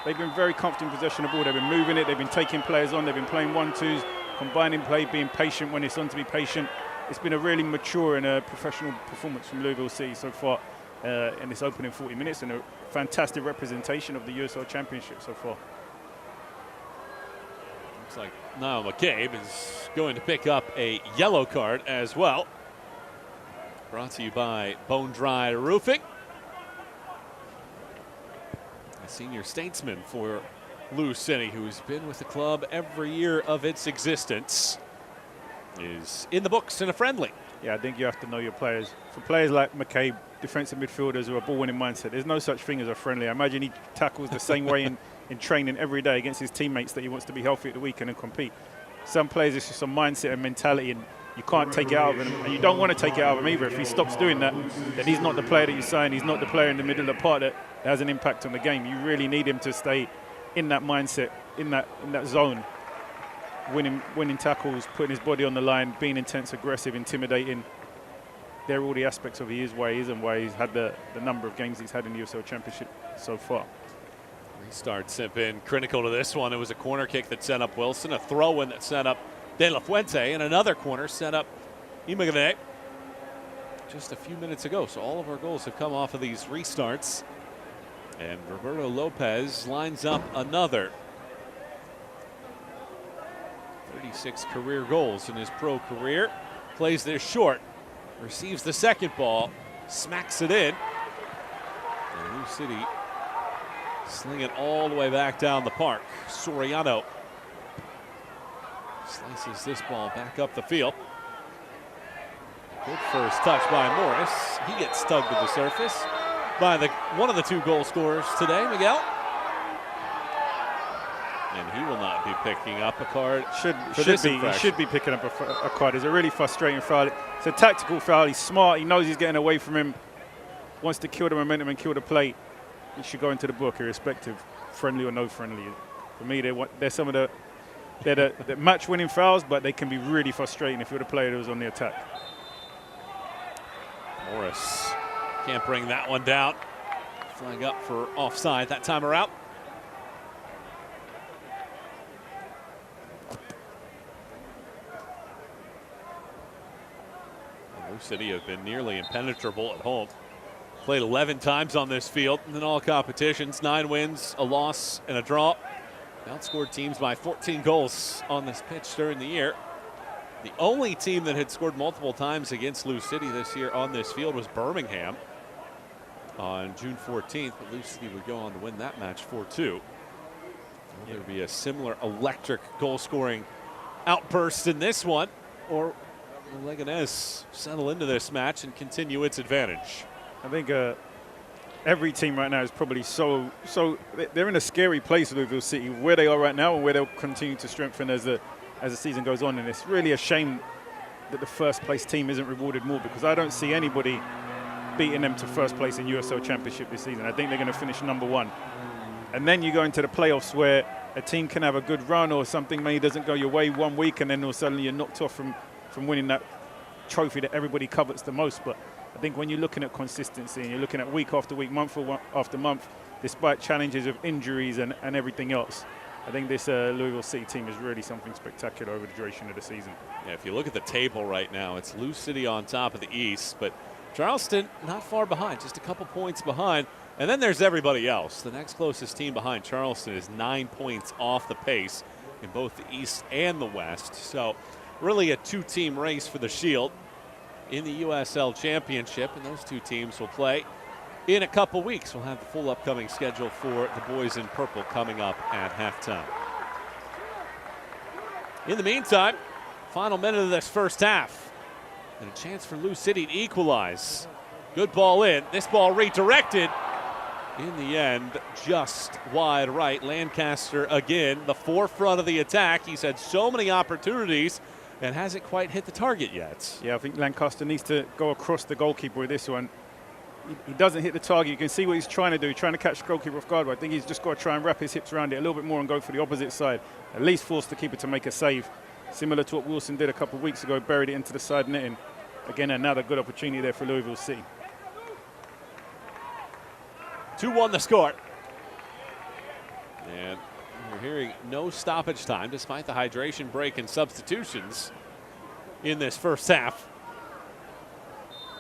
They've been very comfortable in possession of the ball. They've been moving it. They've been taking players on. They've been playing 1-2s, combining play, being patient when it's on to be patient. It's been a really mature and a professional performance from Louisville City so far in this opening 40 minutes, and a fantastic representation of the USL Championship so far.
Looks like Niall McCabe is going to pick up a yellow card as well. Brought to you by Bone Dry Roofing, a senior statesman for Lou City, who's been with the club every year of its existence, is in the books in a friendly.
Yeah, I think you have to know your players. For players like McCabe, defensive midfielders who are ball-winning mindset, there's no such thing as a friendly. I imagine he tackles the same way in training every day against his teammates, that he wants to be healthy at the weekend and compete. Some players, it's just a mindset and mentality, and you can't take it out of him, and you don't want to take it out of him either. If he stops doing that, then he's not the player that you sign. He's not the player in the middle of the park that has an impact on the game. You really need him to stay in that mindset, in that zone, winning tackles, putting his body on the line, being intense, aggressive, intimidating. They're all the aspects of why he is and why he's had the number of games he's had in the USL Championship so far.
Restarts have been critical to this one. It was a corner kick that set up Wilson, a throw-in that set up De La Fuente, and another corner set up Imagane just a few minutes ago. So all of our goals have come off of these restarts. And Roberto Lopez lines up another 36 career goals in his pro career. Plays this short, receives the second ball, smacks it in. And Lou City sling it all the way back down the park. Soriano slices this ball back up the field. Good first touch by Morris. He gets tugged to the surface by one of the two goal scorers today, Miguel. And he will not be picking up a card.
He should be picking up a card. It's a really frustrating foul. It's a tactical foul. He's smart. He knows he's getting away from him. Wants to kill the momentum and kill the play. He should go into the book, irrespective, friendly or no friendly. For me, they're some of the match-winning fouls, but they can be really frustrating if you're the player that was on the attack.
Morris can't bring that one down. Flag up for offside that time around. Lou City have been nearly impenetrable at home. Played 11 times on this field in all competitions, 9 wins, a loss, and a draw. Outscored teams by 14 goals on this pitch during the year. The only team that had scored multiple times against Lou City this year on this field was Birmingham on June 14th, but Lou City would go on to win that match 4-2. There would be a similar electric goal-scoring outburst in this one, or will Leganes settle into this match and continue its advantage?
I think every team right now is probably so they're in a scary place, Louisville City, where they are right now and where they'll continue to strengthen as the season goes on. And it's really a shame that the first place team isn't rewarded more, because I don't see anybody beating them to first place in USL Championship this season. I think they're going to finish number 1. And then you go into the playoffs where a team can have a good run or something maybe doesn't go your way one week, and then all of a sudden you're knocked off from winning that trophy that everybody covets the most. But I think when you're looking at consistency and you're looking at week after week, month after month, despite challenges of injuries and everything else, I think this Louisville City team is really something spectacular over the duration of the season.
Yeah, if you look at the table right now, it's Lou City on top of the East, but Charleston not far behind, just a couple points behind. And then there's everybody else. The next closest team behind Charleston is 9 points off the pace in both the East and the West. So really a two-team race for the Shield in the USL Championship. And those two teams will play in a couple weeks. We'll have the full upcoming schedule for the boys in purple coming up at halftime. In the meantime, final minute of this first half. And a chance for Louisville City to equalize. Good ball in. This ball redirected. In the end, just wide right. Lancaster again, the forefront of the attack. He's had so many opportunities and hasn't quite hit the target yet.
Yeah, I think Lancaster needs to go across the goalkeeper with this one. He doesn't hit the target. You can see what he's trying to do, trying to catch the goalkeeper off guard. But I think he's just got to try and wrap his hips around it a little bit more and go for the opposite side. At least force the keeper to make a save. Similar to what Wilson did a couple of weeks ago, buried it into the side netting. Again, another good opportunity there for Louisville City.
2-1 the score. And we're hearing no stoppage time despite the hydration break and substitutions in this first half.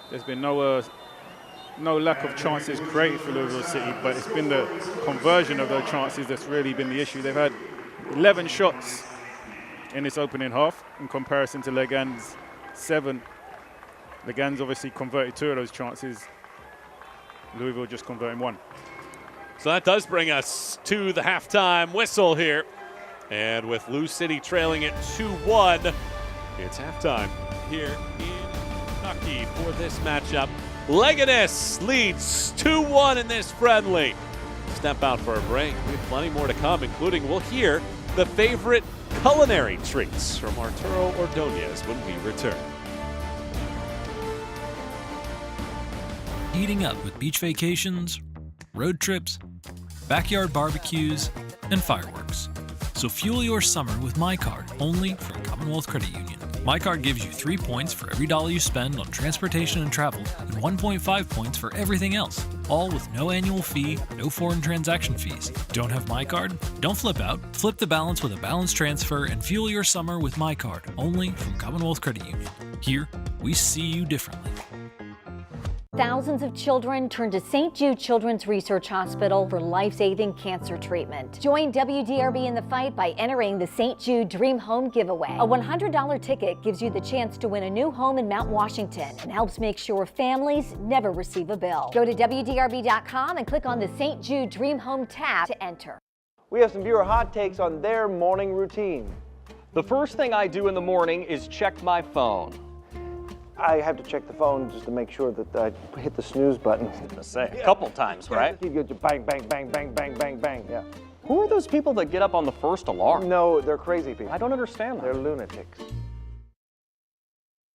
There's been no lack of chances created for Louisville City, but it's been the conversion of those chances that's really been the issue. They've had 11 shots in this opening half in comparison to Leganes' 7. Leganes obviously converted 2 of those chances. Louisville just converting 1.
So that does bring us to the halftime whistle here. And with Louisville City trailing at 2-1, it's halftime here in Kentucky for this matchup. Leganes leads 2-1 in this friendly. Step out for a break. We have plenty more to come, including we'll hear the favorite culinary treats from Arturo Ordonez when we return.
Heating up with beach vacations, road trips, backyard barbecues, and fireworks. So fuel your summer with MyCard, only from Commonwealth Credit Union. MyCard gives you 3 points for every dollar you spend on transportation and travel, and 1.5 points for everything else, all with no annual fee, no foreign transaction fees. Don't have MyCard? Don't flip out. Flip the balance with a balance transfer and fuel your summer with MyCard, only from Commonwealth Credit Union. Here, we see you differently.
Thousands of children turn to St. Jude Children's Research Hospital for life-saving cancer treatment. Join WDRB in the fight by entering the St. Jude Dream Home Giveaway. A $100 ticket gives you the chance to win a new home in Mount Washington and helps make sure families never receive a bill. Go to WDRB.com and click on the St. Jude Dream Home tab to enter.
We have some viewer hot takes on their morning routine.
The first thing I do in the morning is check my phone.
I have to check the phone just to make sure that I hit the snooze button.
I was gonna say, a couple times, right?
You go to bang, bang, bang, bang, bang, bang, bang, yeah.
Who are those people that get up on the first alarm?
No, they're crazy people.
I don't understand that.
They're lunatics.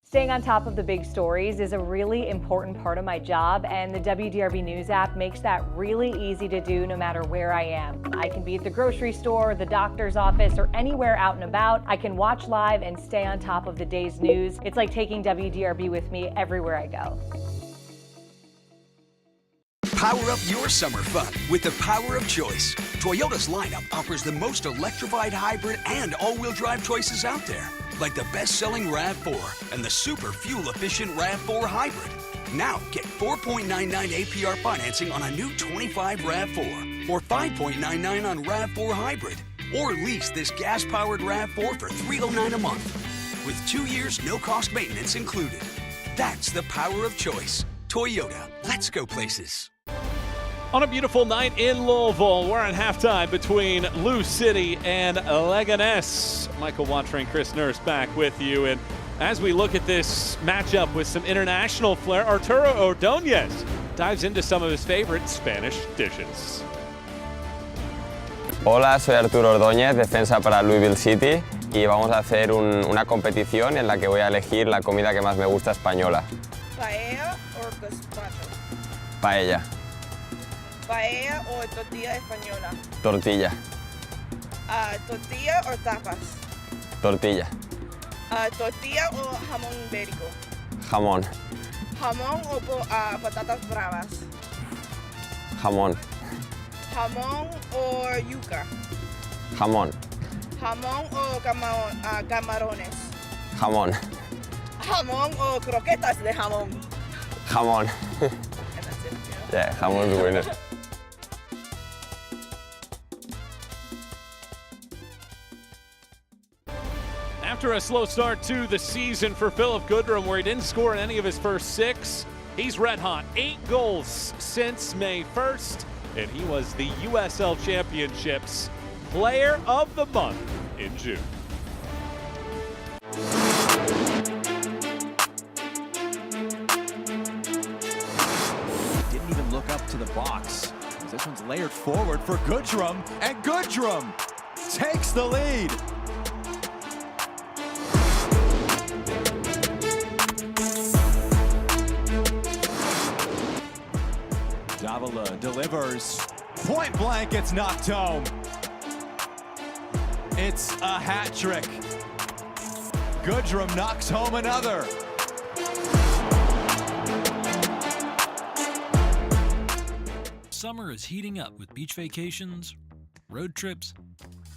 Staying on top of the big stories is a really important part of my job, and the WDRB News app makes that really easy to do no matter where I am. I can be at the grocery store, the doctor's office, or anywhere out and about. I can watch live and stay on top of the day's news. It's like taking WDRB with me everywhere I go.
Power up your summer fun with the power of choice. Toyota's lineup offers the most electrified hybrid and all-wheel drive choices out there, like the best-selling RAV4 and the super fuel-efficient RAV4 Hybrid. Now get 4.99 APR financing on a new 25 RAV4 or 5.99 on RAV4 Hybrid. Or lease this gas-powered RAV4 for $309 a month with 2 years no-cost maintenance included. That's the power of choice. Toyota, let's go places.
On a beautiful night in Louisville, we're at halftime between Louisville City and Leganes. Michael Watring, Chris Nurse back with you. And as we look at this matchup with some international flair, Arturo Ordonez dives into some of his favorite Spanish dishes.
Hola, soy Arturo Ordóñez, defensa para Louisville City, y vamos a hacer una competición en la que voy a elegir la comida que más me gusta española.
¿Paella o gazpacho?
Paella.
¿Paella o tortilla española?
Tortilla.
¿Tortilla o tapas?
Tortilla.
¿Tortilla o jamón ibérico?
Jamón.
¿Jamón o patatas bravas?
Jamón.
¿Jamón o yuca?
Jamón.
¿Jamón o camarones?
Jamón.
¿Jamón o croquetas de jamón?
Jamón. Yeah, jamon's the winner.
After a slow start to the season for Philip Goodrum, where he didn't score in any of his first 6, he's red hot. 8 goals since May 1st, and he was the USL Championships Player of the Month in June.
Didn't even look up to the box. This one's layered forward for Goodrum, and Goodrum takes the lead. Davila delivers. Point blank, it's knocked home. It's a hat trick. Goodrum knocks home another.
Summer is heating up with beach vacations, road trips,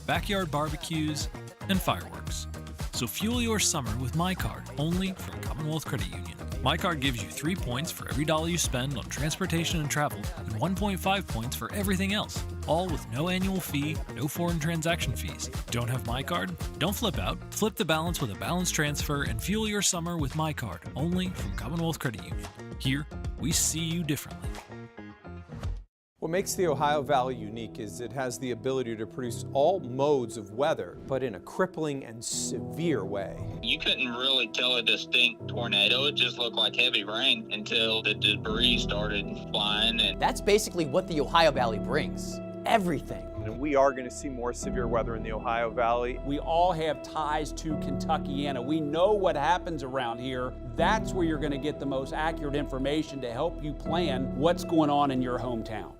backyard barbecues, and fireworks. So fuel your summer with MyCard, only from Commonwealth Credit Union. MyCard gives you 3 points for every dollar you spend on transportation and travel, and 1.5 points for everything else, all with no annual fee, no foreign transaction fees. Don't have MyCard? Don't flip out. Flip the balance with a balance transfer and fuel your summer with MyCard, only from Commonwealth Credit Union. Here, we see you differently.
What makes the Ohio Valley unique is it has the ability to produce all modes of weather, but in a crippling and severe way.
You couldn't really tell a distinct tornado. It just looked like heavy rain until the debris started flying. And
that's basically what the Ohio Valley brings. Everything.
And we are going to see more severe weather in the Ohio Valley.
We all have ties to Kentuckiana. We know what happens around here. That's where you're going to get the most accurate information to help you plan what's going on in your hometown.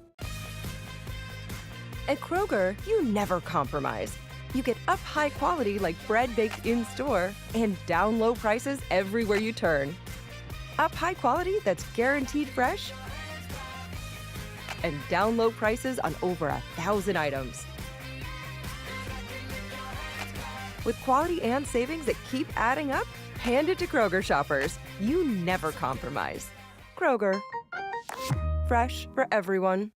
At Kroger, you never compromise. You get up high quality like bread baked in-store and down low prices everywhere you turn. Up high quality that's guaranteed fresh and down low prices on over 1,000 items. With quality and savings that keep adding up, hand it to Kroger shoppers. You never compromise. Kroger. Fresh for everyone.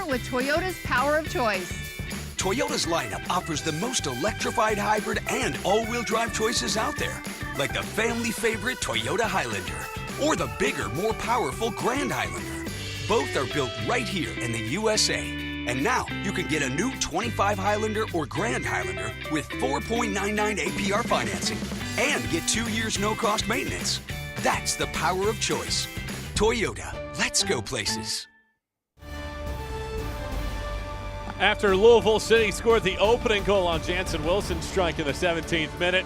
With Toyota's power of choice.
Toyota's lineup offers the most electrified hybrid and all-wheel drive choices out there, like the family favorite Toyota Highlander or the bigger, more powerful Grand Highlander. Both are built right here in the USA. And now you can get a new 25 Highlander or Grand Highlander with 4.99 APR financing and get 2 years no-cost maintenance. That's the power of choice. Toyota, let's go places.
After Louisville City scored the opening goal on Jansen Wilson's strike in the 17th minute,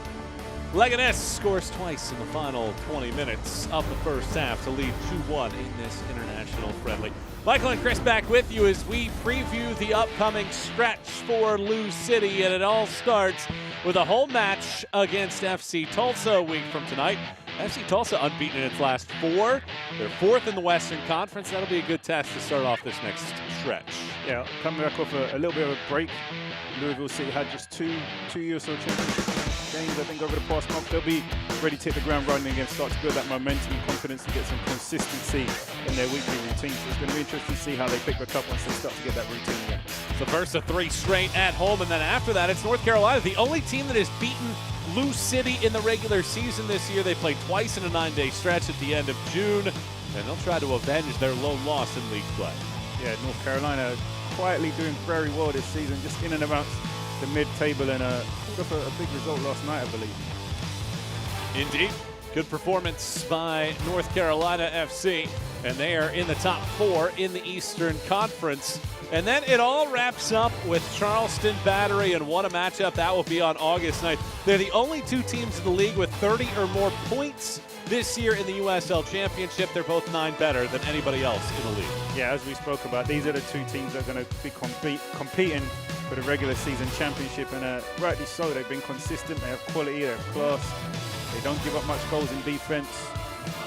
Leganes scores twice in the final 20 minutes of the first half to lead 2-1 in this international friendly. Michael and Chris back with you as we preview the upcoming stretch for Lou City, and it all starts with a home match against FC Tulsa a week from tonight. FC Tulsa unbeaten in its last 4. They're 4th in the Western Conference. That'll be a good test to start off this next stretch.
Yeah, coming back off a little bit of a break. Louisville City had just two USL Championship games, I think, over the past month. They'll be ready to hit the ground running again, start to build that momentum and confidence and get some consistency in their weekly routine. So it's going to be interesting to see how they pick back up once they start to get that routine again.
So first of 3 straight at home, and then after that, it's North Carolina, the only team that has beaten Lou City in the regular season this year. They played twice in a 9-day stretch at the end of June, and they'll try to avenge their lone loss in league play.
Yeah, North Carolina quietly doing very well this season, just in and amongst the mid-table, and pulled up a big result last night, I believe.
Indeed. Good performance by North Carolina FC, and they are in the top 4 in the Eastern Conference. And then it all wraps up with Charleston Battery, and what a matchup that will be on August 9th. They're the only two teams in the league with 30 or more points this year in the USL Championship. They're both 9 better than anybody else in the league.
Yeah, as we spoke about, these are the two teams that are going to be competing for the regular season championship, and rightly so. They've been consistent, they have quality, they have class, they don't give up much goals in defense.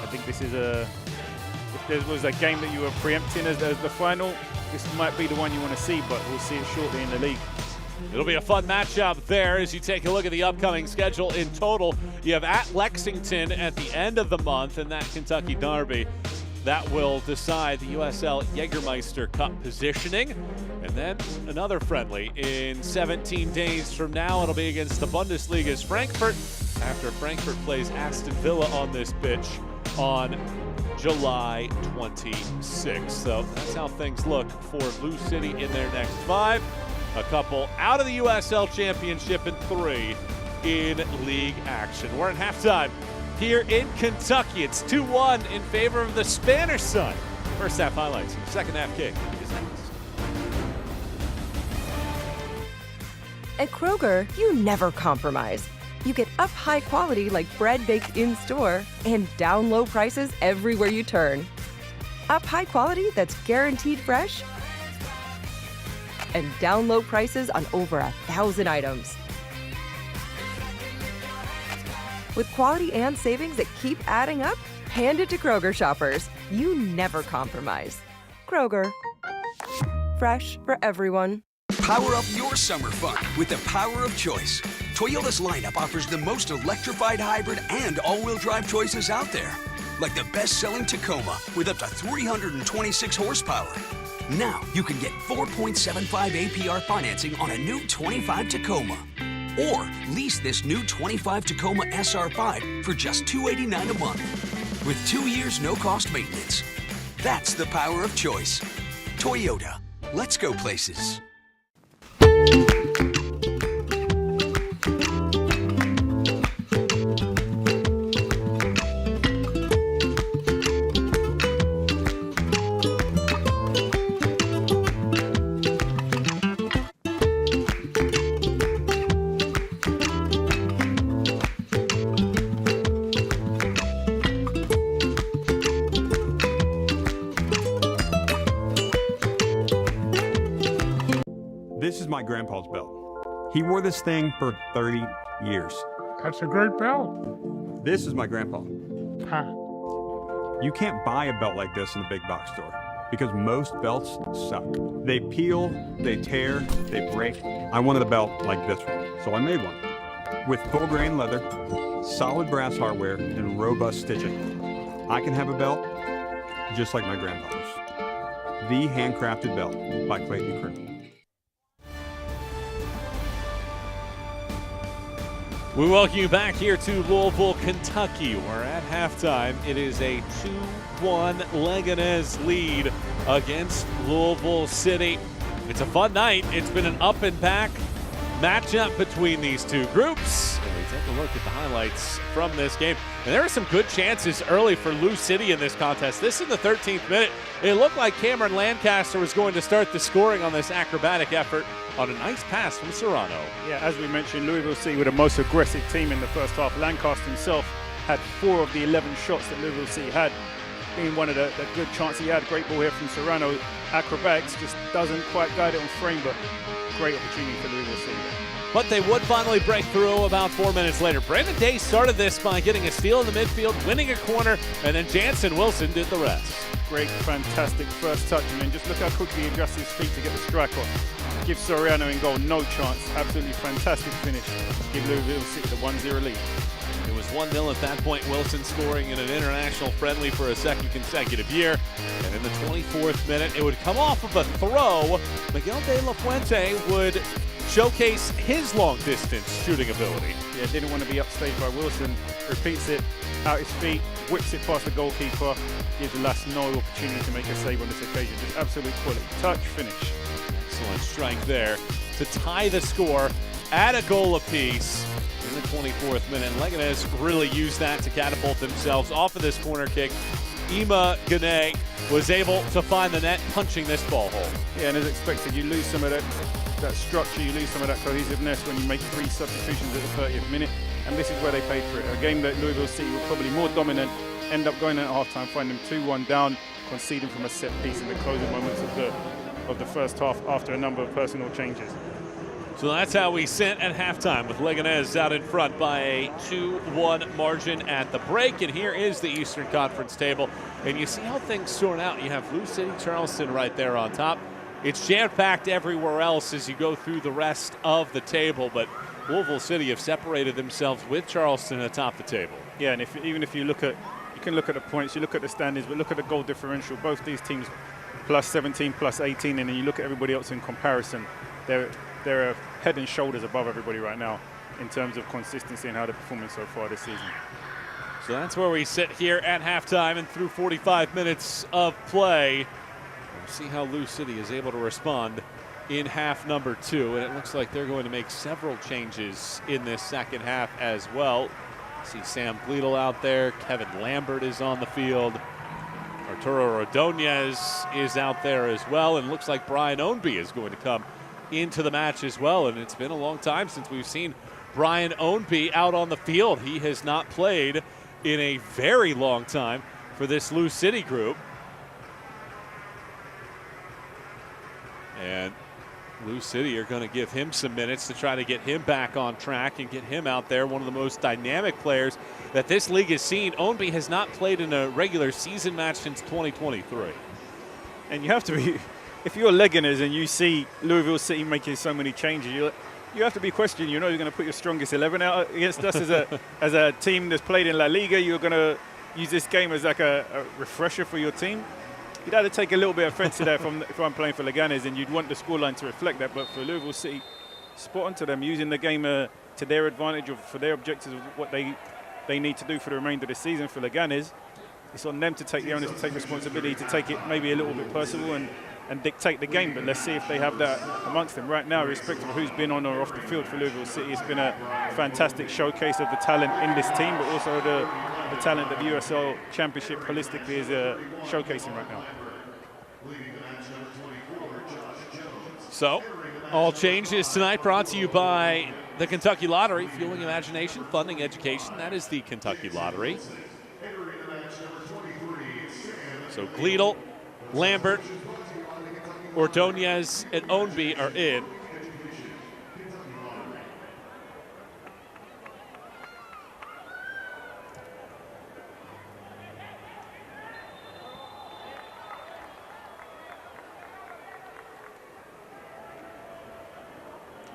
I think this is if there was a game that you were preempting as the final, this might be the one you want to see, but we'll see it shortly in the league.
It'll be a fun matchup there as you take a look at the upcoming schedule. In total, you have at Lexington at the end of the month, and that Kentucky Derby. That will decide the USL Jägermeister Cup positioning. And then another friendly in 17 days from now. It'll be against the Bundesliga's Frankfurt, after Frankfurt plays Aston Villa on this pitch on July 26th. So that's how things look for Lou City in their next 5. A couple out of the USL Championship and 3 in league action. We're at halftime here in Kentucky. It's 2-1 in favor of the Spanish side. First half highlights and the second half kick is next.
At Kroger, you never compromise. You get up high quality like bread baked in store and down low prices everywhere you turn. Up high quality that's guaranteed fresh and down low prices on over 1,000 items. With quality and savings that keep adding up, hand it to Kroger shoppers. You never compromise. Kroger. Fresh for everyone.
Power up your summer fun with the power of choice. Toyota's lineup offers the most electrified hybrid and all-wheel drive choices out there. Like the best-selling Tacoma with up to 326 horsepower. Now you can get 4.75 APR financing on a new 25 Tacoma. Or lease this new 25 Tacoma SR5 for just $289 a month. With 2 years no-cost maintenance. That's the power of choice. Toyota. Let's go places.
This is my grandpa's belt. He wore this thing for 30 years.
That's a great belt.
This is my grandpa.
Huh.
You can't buy a belt like this in a big box store because most belts suck. They peel, they tear, they break. I wanted a belt like this one, so I made one. With full grain leather, solid brass hardware, and robust stitching. I can have a belt just like my grandfather's. The Handcrafted Belt by Clayton Crew.
We welcome you back here to Louisville, Kentucky. We're at halftime. It is a 2-1 Leganes lead against Louisville City. It's a fun night. It's been an up and back matchup between these two groups. And we take a look at the highlights from this game. And there are some good chances early for Lou City in this contest. This is the 13th minute. It looked like Cameron Lancaster was going to start the scoring on this acrobatic effort on a nice pass from Serrano.
Yeah, as we mentioned, Louisville City were the most aggressive team in the first half. Lancaster himself had 4 of the 11 shots that Louisville City had. Being one of the good chances he had. Great ball here from Serrano. Acrobatics just doesn't quite guide it on frame, but great opportunity for Louisville City.
But they would finally break through about 4 minutes later. Brandon Day started this by getting a steal in the midfield, winning a corner, and then Jansen Wilson did the rest.
Great, fantastic first touch, and then just look how quickly he adjusts his feet to get the strike off. Give Soriano in goal no chance. Absolutely fantastic finish. Give Louisville City the 1-0 lead.
It was 1-0 at that point. Wilson scoring in an international friendly for a second consecutive year. And in the 24th minute, it would come off of a throw. Miguel de la Fuente would showcase his long-distance shooting ability.
Yeah, didn't want to be upstaged by Wilson. Repeats it, out his feet, whips it past the goalkeeper. Gives the last no opportunity to make a save on this occasion. Just absolute quality. Touch, finish.
Excellent strike there to tie the score at a goal apiece in the 24th minute. Leganes really used that to catapult themselves off of this corner kick Ima Gane was able to find the net, punching this ball hole.
Yeah, and as expected, you lose some of that structure, you lose some of that cohesiveness when you make 3 substitutions at the 30th minute, and this is where they paid for it. A game that Louisville City were probably more dominant, end up going in at halftime, find them 2-1 down, conceding from a set piece in the closing moments of the first half after a number of personal changes.
So that's how we sit at halftime, with Leganes out in front by a 2-1 margin at the break. And here is the Eastern Conference table. And you see how things sort out. You have Louisville City, Charleston right there on top. It's jam-packed everywhere else as you go through the rest of the table. But Louisville City have separated themselves with Charleston atop the table.
Yeah, and even if you look at, you can look at the points, you look at the standings, but look at the goal differential. Both these teams plus 17, plus 18, and then you look at everybody else in comparison. They're head and shoulders above everybody right now in terms of consistency and how they're performing so far this season.
So that's where we sit here at halftime and through 45 minutes of play. We'll see how Lou City is able to respond in half number 2. And it looks like they're going to make several changes in this second half as well. See Sam Gleedle out there. Kevin Lambert is on the field. Arturo Ordonez is out there as well. And looks like Brian Ownby is going to come into the match as well. And it's been a long time since we've seen Brian Ownby out on the field. He has not played in a very long time for this Lou City group. And Lou City are going to give him some minutes to try to get him back on track and get him out there, one of the most dynamic players that this league has seen. Ownby has not played in a regular season match since 2023.
And you have to be, if you're Leganes and you see Louisville City making so many changes, you have to be questioning. You know you're going to put your strongest 11 out against us as a team that's played in La Liga. You're going to use this game as like a refresher for your team. You'd have to take a little bit of offense to that if I'm playing for Leganes, and you'd want the scoreline to reflect that. But for Louisville City, spot on to them, using the game to their advantage, or for their objectives of what they need to do for the remainder of the season. For Leganes, it's on them to take the onus, to take responsibility, to take it maybe a little bit personal and dictate the game. But let's see if they have that amongst them. Right now, irrespective of who's been on or off the field for Louisville City, it's been a fantastic showcase of the talent in this team, but also the talent that the USL Championship holistically is showcasing right now.
So, all changes tonight brought to you by the Kentucky Lottery. Fueling imagination, funding education. That is the Kentucky Lottery. So Gleedle, Lambert, Ordonez, and Ownby are in.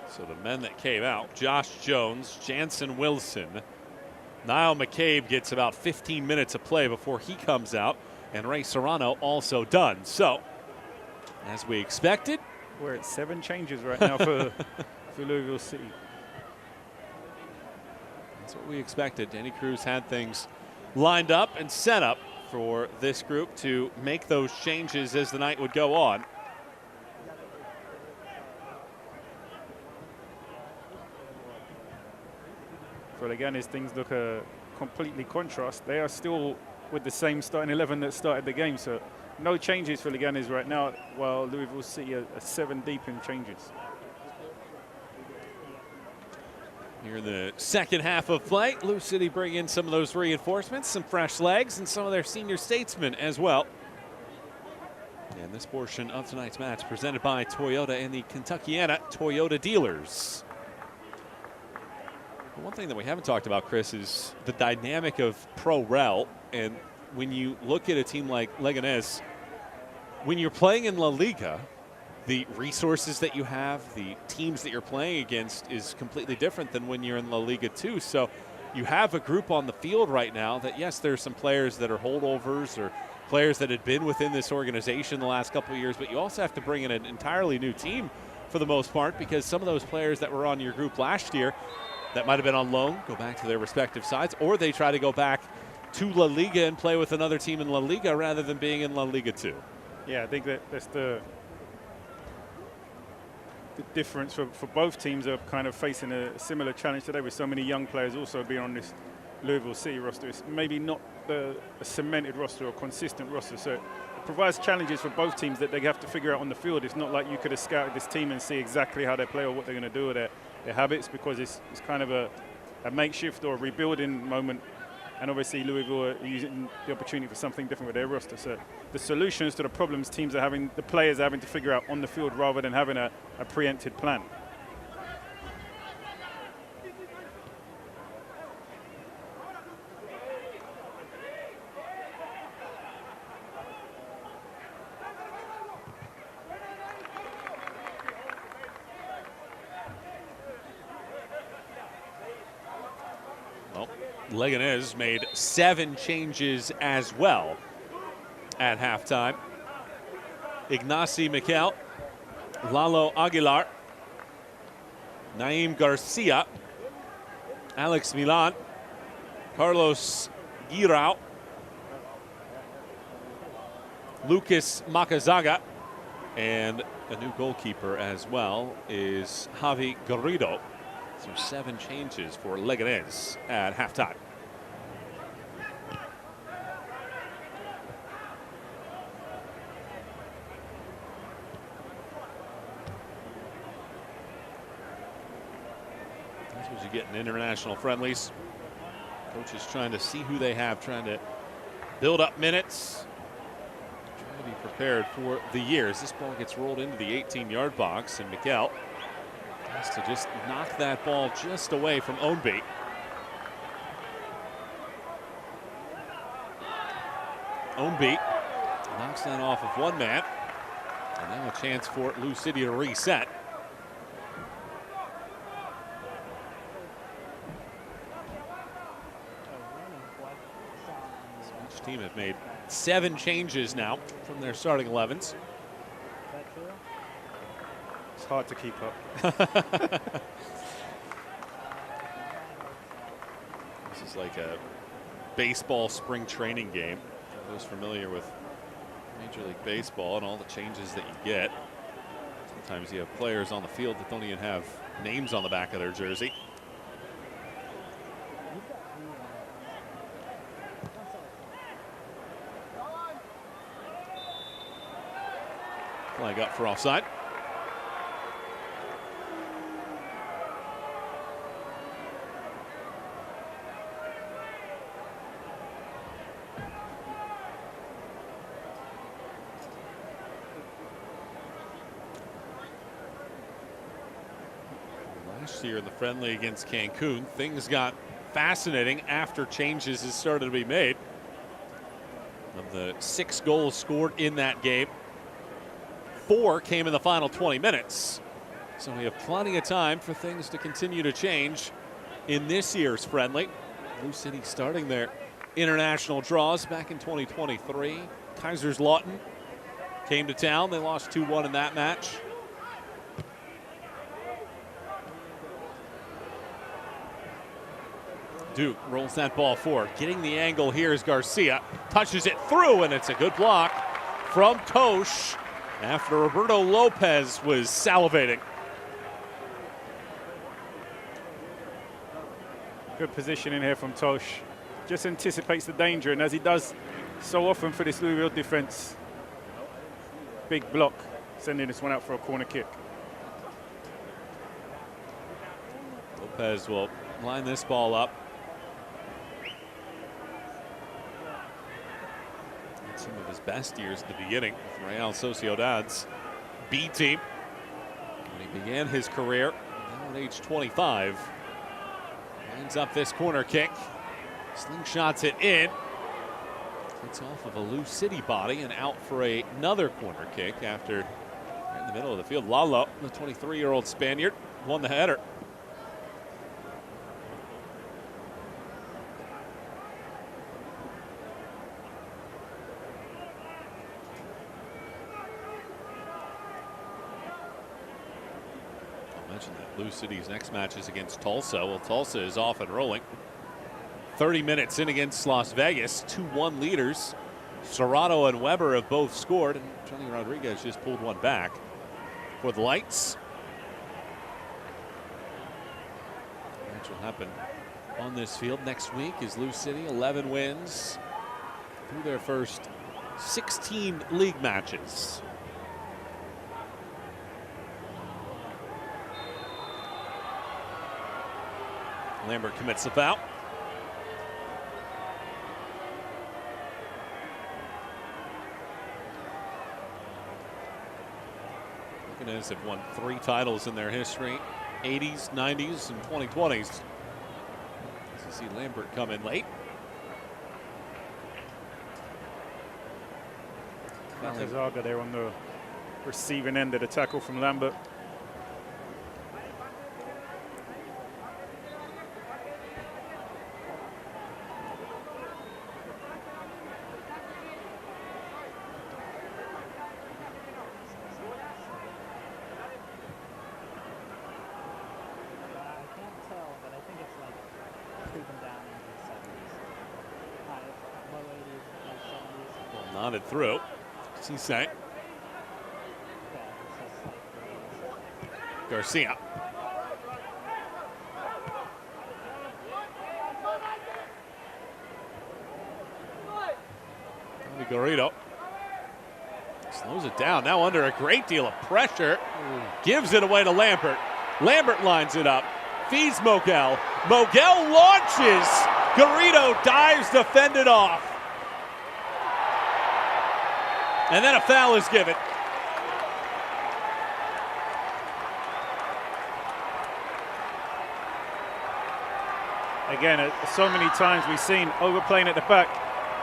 So the men that came out, Josh Jones, Jansen Wilson, Niall McCabe gets about 15 minutes of play before he comes out, and Ray Serrano also done. So, as we expected,
we're at 7 changes right now for Louisville City.
That's what we expected. Danny Cruz had things lined up and set up for this group to make those changes as the night would go on.
For Leganes, things look completely contrast. They are still with the same starting 11 that started the game, so no changes for Leganes right now, while Louisville City are 7 deep in changes.
Here in the second half of play, Lou City bring in some of those reinforcements, some fresh legs, and some of their senior statesmen as well. And this portion of tonight's match presented by Toyota and the Kentuckiana Toyota dealers. One thing that we haven't talked about, Chris, is the dynamic of Pro Rel. And when you look at a team like Leganes, when you're playing in La Liga, the resources that you have, the teams that you're playing against is completely different than when you're in La Liga 2. So you have a group on the field right now that, yes, there's some players that are holdovers or players that had been within this organization the last couple of years, but you also have to bring in an entirely new team for the most part, because some of those players that were on your group last year that might have been on loan go back to their respective sides, or they try to go back to La Liga and play with another team in La Liga rather than being in La Liga 2.
Yeah, I think that's the difference for both teams are kind of facing a similar challenge today, with so many young players also being on Louisville City roster. It's maybe not a cemented roster or consistent roster, so it provides challenges for both teams that they have to figure out on the field. It's not like you could have scouted this team and see exactly how they play or what they're going to do with their habits, because it's kind of a makeshift or a rebuilding moment. And obviously Louisville are using the opportunity for something different with their roster. So the solutions to the problems teams are having, the players are having to figure out on the field rather than having a preempted plan.
Leganes made 7 changes as well at halftime. Ignacy Miquel, Lalo Aguilar, Naim Garcia, Alex Milan, Carlos Guirao, Lucas Macazaga, and a new goalkeeper as well is Javi Garrido. So 7 changes for Leganes at halftime. That's what you get in international friendlies. Coaches trying to see who they have, trying to build up minutes, trying to be prepared for the years. This ball gets rolled into the 18-yard box, and Miquel has to just knock that ball just away from Ownby. Ownby knocks that off of one man. And now a chance for Lou City to reset. Each team have made 7 changes now from their starting 11s.
It's hard to keep up.
This is like a baseball spring training game. For those familiar with Major League Baseball and all the changes that you get. Sometimes you have players on the field that don't even have names on the back of their jersey. Flag up for offside. Last year in the friendly against Cancun, things got fascinating after changes had started to be made. Of the 6 goals scored in that game, 4 came in the final 20 minutes. So we have plenty of time for things to continue to change in this year's friendly. Lou City starting their international draws back in 2023. Kaiserslautern came to town. They lost 2-1 in that match. Duke rolls that ball forward. Getting the angle here is Garcia. Touches it through, and it's a good block from Tosh after Roberto Lopez was salivating.
Good position in here from Tosh. Just anticipates the danger, and as he does so often for this Louisville defense, big block, sending this one out for a corner kick.
Lopez will line this ball up. Some of his best years at the beginning with Real Sociedad's B team when he began his career, now at age 25. Lines up this corner kick, slingshots it in. It's off of a Lou City body and out for another corner kick after right in the middle of the field. Lalo, the 23-year-old Spaniard, won the header. That Lou City's next match is against Tulsa. Well, Tulsa is off and rolling. 30 minutes in against Las Vegas, 2-1 leaders. Serrato and Weber have both scored, and Johnny Rodriguez just pulled one back for the Lights. The match will happen on this field. Next week is Louisville City, 11 wins through their first 16 league matches. Lambert commits the foul. Leganes have won 3 titles in their history, 80s, 90s, and 2020s. You see Lambert come in late.
Zaga there on the receiving end of the tackle from Lambert.
Nodded through. Cisse. Garcia. Garrido slows it down. Now under a great deal of pressure. Gives it away to Lambert. Lambert lines it up. Feeds Mogel. Mogel launches. Garrido dives, defended off. And then a foul is given.
Again, so many times we've seen overplaying at the back.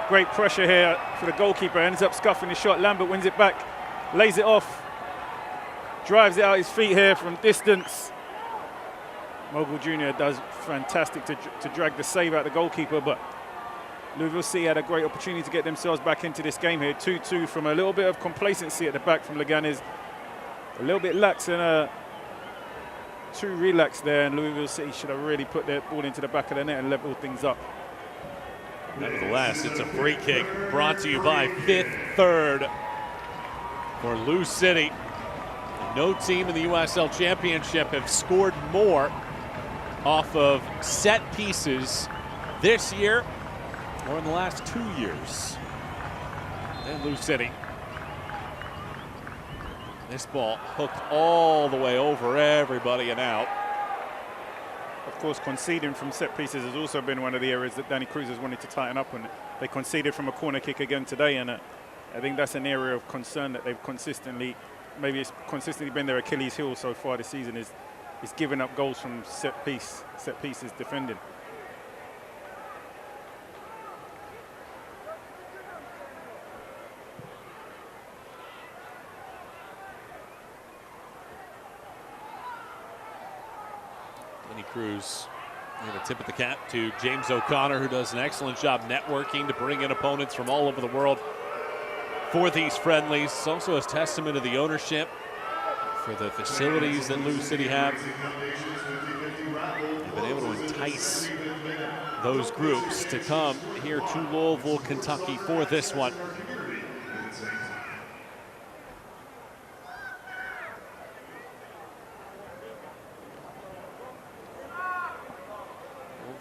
Great pressure here for the goalkeeper. Ends up scuffing the shot. Lambert wins it back. Lays it off. Drives it out his feet here from distance. Mogul Jr. does fantastic to drag the save out the goalkeeper, but Louisville City had a great opportunity to get themselves back into this game here. 2-2 from a little bit of complacency at the back from Leganes. A little bit lax and too relaxed there, and Louisville City should have really put their ball into the back of the net and leveled things up.
Nevertheless, it's a free kick brought to you by Fifth Third for Louisville City. No team in the USL Championship have scored more off of set pieces this year or in the last 2 years than Louisville City. This ball hooked all the way over everybody and out.
Of course, conceding from set pieces has also been one of the areas that Danny Cruz has wanted to tighten up on. They conceded from a corner kick again today, and I think that's an area of concern that they've consistently, maybe it's consistently been their Achilles heel so far this season, is giving up goals from set pieces defending.
Cruz, a tip of the cap to James O'Connor, who does an excellent job networking to bring in opponents from all over the world for these friendlies. It's also a testament to the ownership for the facilities that Louisville City have. They've been able to entice those groups to come here to Louisville, Kentucky for this one.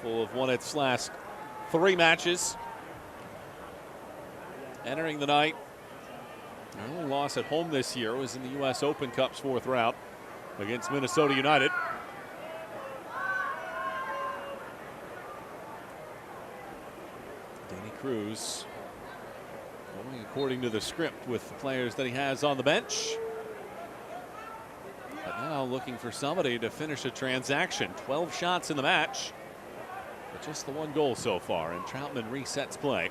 Have won its last 3 matches. Entering the night, their only loss at home this year was in the U.S. Open Cup's 4th round against Minnesota United. Danny Cruz going according to the script with the players that he has on the bench. But now looking for somebody to finish a transaction. 12 shots in the match. But just the 1 goal so far, and Troutman resets play.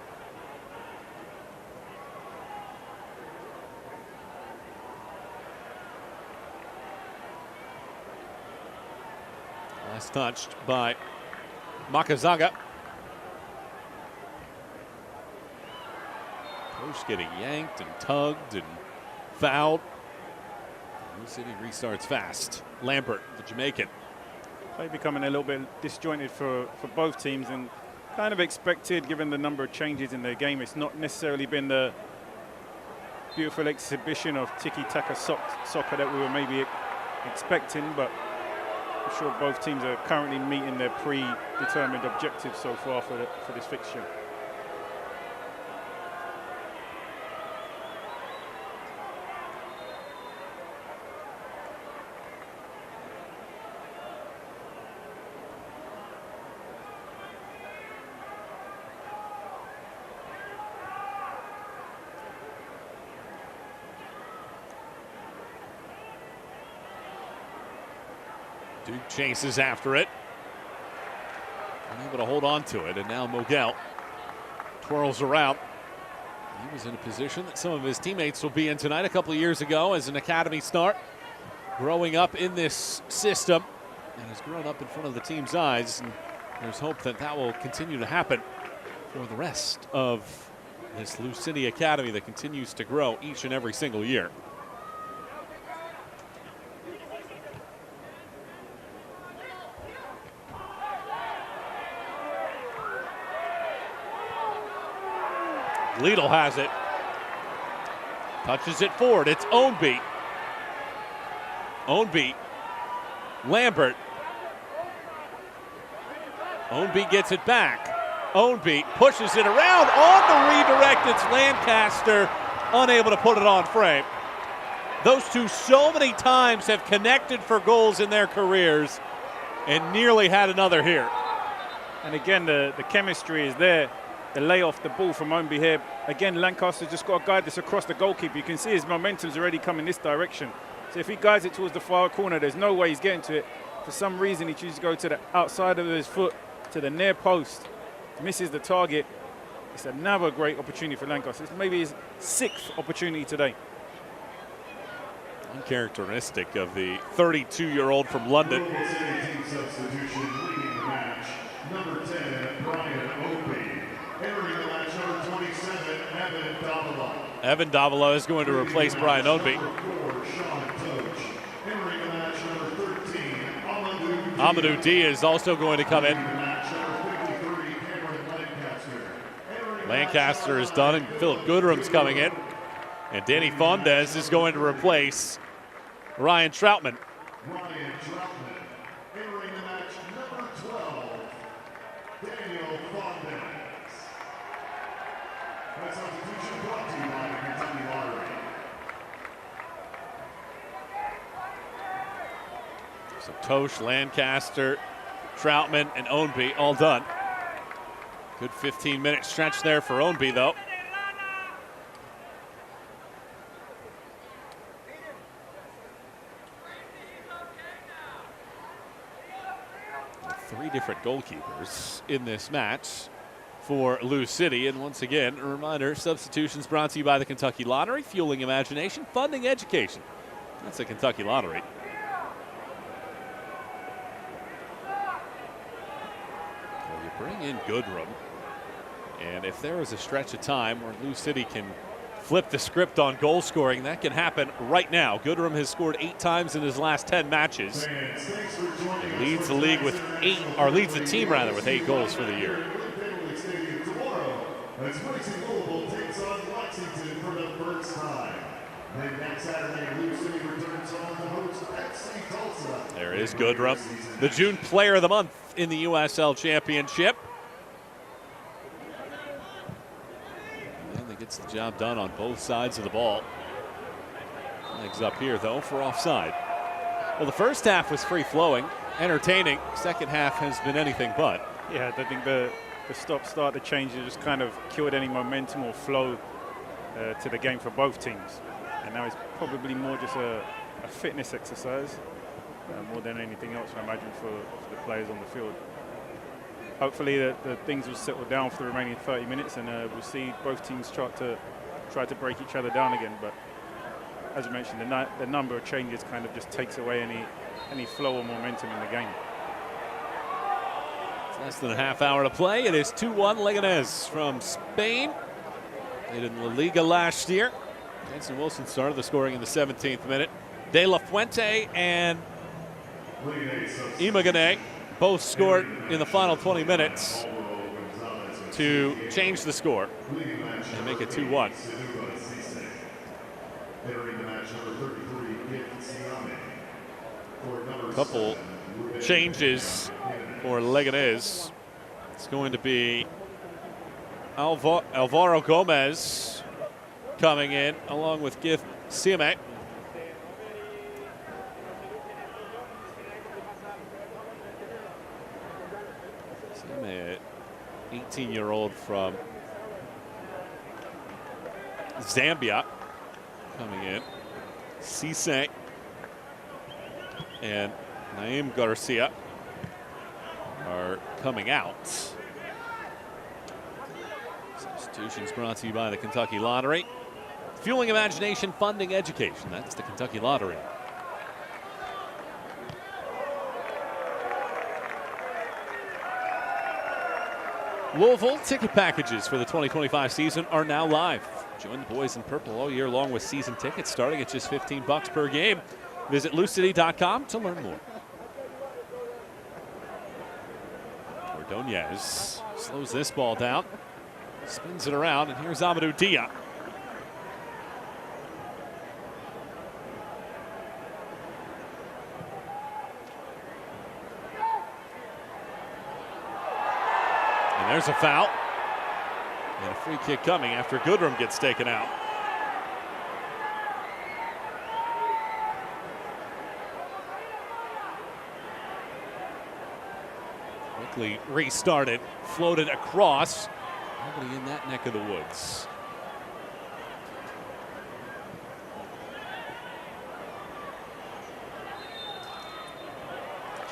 Last touched by Makazaga. Post getting yanked and tugged and fouled. Louisville City restarts fast. Lambert, the Jamaican.
Play becoming a little bit disjointed for both teams, and kind of expected given the number of changes in their game. It's not necessarily been the beautiful exhibition of tiki-taka soccer that we were maybe expecting, but I'm sure both teams are currently meeting their predetermined objectives so far for this fixture.
Duke chases after it. Unable to hold on to it, and now Mogel twirls around. He was in a position that some of his teammates will be in tonight a couple of years ago as an academy start. Growing up in this system and has grown up in front of the team's eyes. And there's hope that that will continue to happen for the rest of this Louisville City Academy that continues to grow each and every single year. Lidl has it. Touches it forward. It's Ownby. Ownby. Lambert. Ownby gets it back. Ownby pushes it around on the redirect. It's Lancaster unable to put it on frame. Those two so many times have connected for goals in their careers and nearly had another here.
And again, the chemistry is there. The lay off the ball from Ownby here. Again, Lancaster's just got to guide this across the goalkeeper. You can see his momentum's already coming this direction. So if he guides it towards the far corner, there's no way he's getting to it. For some reason, he chooses to go to the outside of his foot, to the near post. Misses the target. It's another great opportunity for Lancaster. It's maybe his 6th opportunity today.
Uncharacteristic of the 32-year-old from London.
Number 10, Brian Ownby. Entering the match, number 27, Evan Davila.
Evan Davila is going to replace Brian Ownby.
Entering the match, number 13,
Amadou D is also going to come in. Lancaster is done, and Philip Goodrum's coming in. And Danny Fondes is going to replace Ryan Troutman.
Ryan Troutman. Entering the match, number 12, Daniel Fondes. That substitution brought to you by the Kentucky Lottery.
So Tosh, Lancaster, Troutman, and Ownby all done. Good 15-minute stretch there for Ownby, though. Three different goalkeepers in this match for Louisville City. And once again, a reminder, substitutions brought to you by the Kentucky Lottery, fueling imagination, funding education. That's the Kentucky Lottery. Well, you bring in Goodrum, and if there is a stretch of time where Louisville City can flip the script on goal scoring, that can happen right now. Goodrum has scored 8 times in his last 10 matches. And leads the league with 8, or leads the team rather, with 8 goals for the year.
Lynn Family Stadium tomorrow as Louisville takes on Lexington for the first time. Then next Saturday, Louisville City returns home to host FC Tulsa.
There is Goodrum, the June Player of the Month in the USL Championship. And he gets the job done on both sides of the ball. Legs up here, though, for offside. Well, the first half was free-flowing, entertaining. Second half has been anything but.
Yeah, I think the stop-start, the changes just kind of killed any momentum or flow to the game for both teams. And now it's probably more just a fitness exercise more than anything else, I imagine, for the players on the field. Hopefully the things will settle down for the remaining 30 minutes, and we'll see both teams try to break each other down again. But as you mentioned, the number of changes kind of just takes away any flow or momentum in the game.
It's less than a half hour to play. It is 2-1 Leganes from Spain. Played in La Liga last year. Jensen Wilson started the scoring in the 17th minute. De La Fuente and Imagane both scored in the final 20 minutes to change the score and make it 2-1. Couple changes for Leganes. It's going to be Alvaro Gomez coming in along with Gif Siame. Siame, 18-year-old from Zambia, coming in. Cisse and Naim Garcia are coming out. Substitutions brought to you by the Kentucky Lottery. Fueling imagination, funding education. That's the Kentucky Lottery. Louisville ticket packages for the 2025 season are now live. Join the boys in purple all year long with season tickets starting at just $15 per game. Visit LouCity.com to learn more. Ordonez slows this ball down, spins it around, and here's Amadou Dia. And there's a foul. And a free kick coming after Goodrum gets taken out. Quickly restarted, floated across. Nobody in that neck of the woods.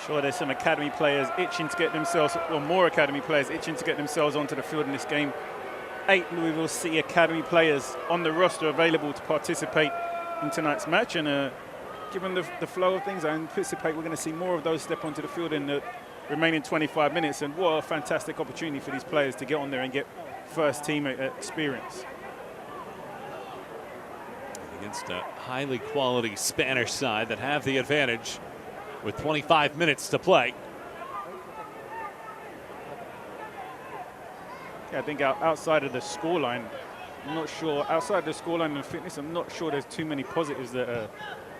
Sure, there's some academy players itching to get themselves, or more academy players itching to get themselves onto the field in this game. 8 Louisville City academy players on the roster available to participate in tonight's match, and given the flow of things, I anticipate we're going to see more of those step onto the field in the remaining 25 minutes, and what a fantastic opportunity for these players to get on there and get first team experience.
Against a highly quality Spanish side that have the advantage with 25 minutes to play.
Yeah, I think outside of the scoreline, I'm not sure, outside the scoreline and fitness, I'm not sure there's too many positives that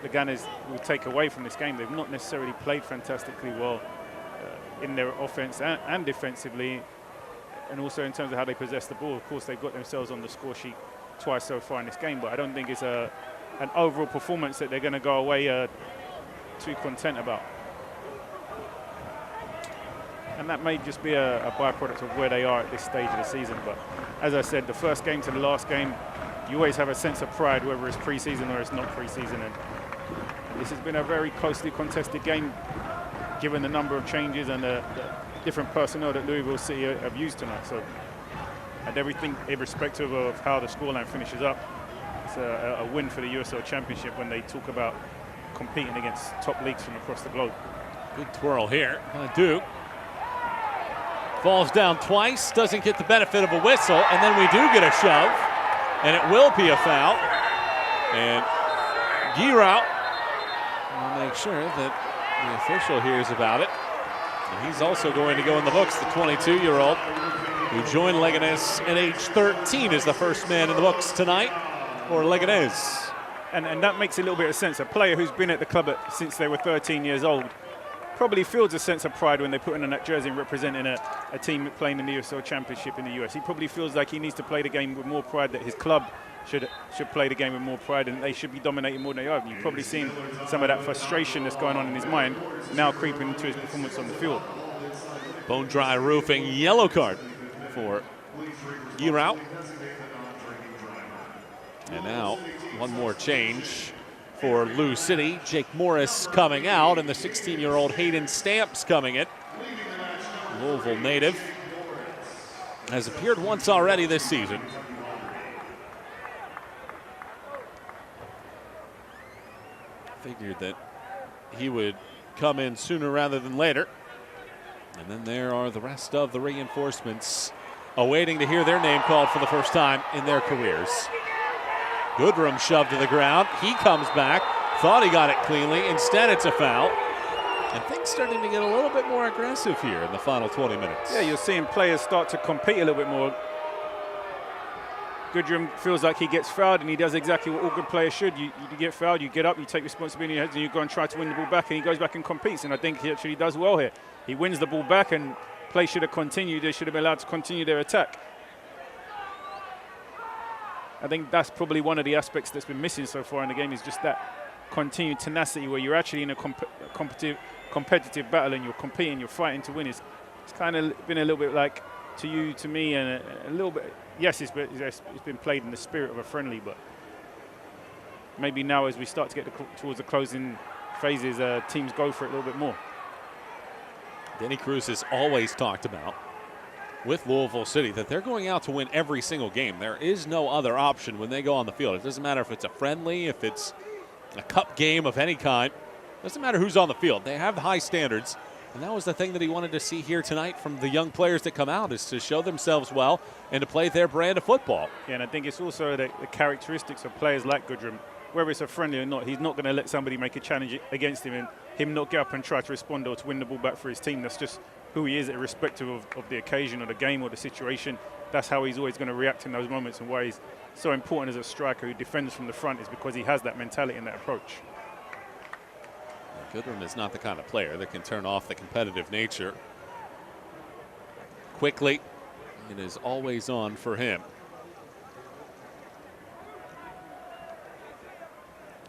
Leganes will take away from this game. They've not necessarily played fantastically well in their offense and defensively, and also in terms of how they possess the ball. Of course, they've got themselves on the score sheet twice so far in this game, but I don't think it's an overall performance that they're going to go away too content about. And that may just be a byproduct of where they are at this stage of the season. But as I said, the first game to the last game, you always have a sense of pride, whether it's preseason or it's not preseason. And this has been a very closely contested game, given the number of changes and the different personnel that Louisville City have used tonight. So, and everything, irrespective of how the scoreline finishes up, it's a win for the USL Championship when they talk about competing against top leagues from across the globe.
Good twirl here. Duke falls down twice, doesn't get the benefit of a whistle, and then we do get a shove, and it will be a foul. And Giroux will make sure that the official hears about it. And he's also going to go in the books. The 22-year-old who joined Leganes at age 13 is the first man in the books tonight for Leganes.
And that makes a little bit of sense. A player who's been at the club since they were 13 years old probably feels a sense of pride when they put in that jersey and representing a team playing in the USL Championship in the US. He probably feels like he needs to play the game with more pride, that his club should play the game with more pride, and they should be dominating more than they are. You've probably seen some of that frustration that's going on in his mind now creeping into his performance on the field.
Bone Dry Roofing, yellow card for Giroux. And now one more change for Lou City. Jake Morris coming out, and the 16-year-old Hayden Stamps coming in. Louisville native. Has appeared once already this season. Figured that he would come in sooner rather than later. And then there are the rest of the reinforcements awaiting to hear their name called for the first time in their careers. Goodrum shoved to the ground. He comes back. Thought he got it cleanly. Instead, it's a foul. And things starting to get a little bit more aggressive here in the final 20 minutes.
Yeah, you're seeing players start to compete a little bit more. Goodrum feels like he gets fouled, and he does exactly what all good players should. You get fouled, you get up, you take responsibility, and you go and try to win the ball back, and he goes back and competes, and I think he actually does well here. He wins the ball back, and play should have continued. They should have been allowed to continue their attack. I think that's probably one of the aspects that's been missing so far in the game, is just that continued tenacity where you're actually in a competitive battle and you're competing, you're fighting to win. It's kind of been a little bit like to you, to me, and a little bit, yes, it's been played in the spirit of a friendly, but maybe now as we start to get towards the closing phases, teams go for it a little bit more.
Denny Cruz has always talked about with Louisville City that they're going out to win every single game. There is no other option when they go on the field. It doesn't matter if it's a friendly, if it's a cup game of any kind. It doesn't matter who's on the field. They have high standards, and that was the thing that he wanted to see here tonight from the young players that come out, is to show themselves well and to play their brand of football.
Yeah, and I think it's also the characteristics of players like Goodrum, whether it's a friendly or not, he's not going to let somebody make a challenge against him and him not get up and try to respond or to win the ball back for his team. That's just who he is, irrespective of the occasion or the game or the situation. That's how he's always going to react in those moments, and why he's so important as a striker who defends from the front is because he has that mentality and that approach.
Goodrum is not the kind of player that can turn off the competitive nature quickly. It is always on for him.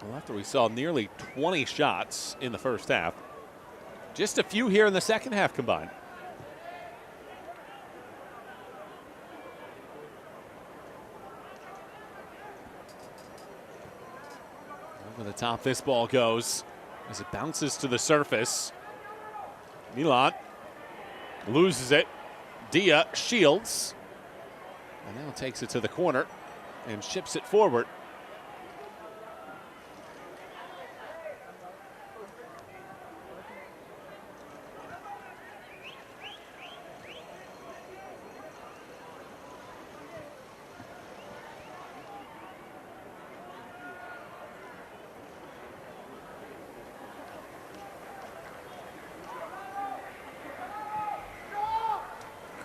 Well, after we saw nearly 20 shots in the first half, just a few here in the second half combined. Over the top this ball goes as it bounces to the surface. Milan loses it. Dia shields and now takes it to the corner and ships it forward.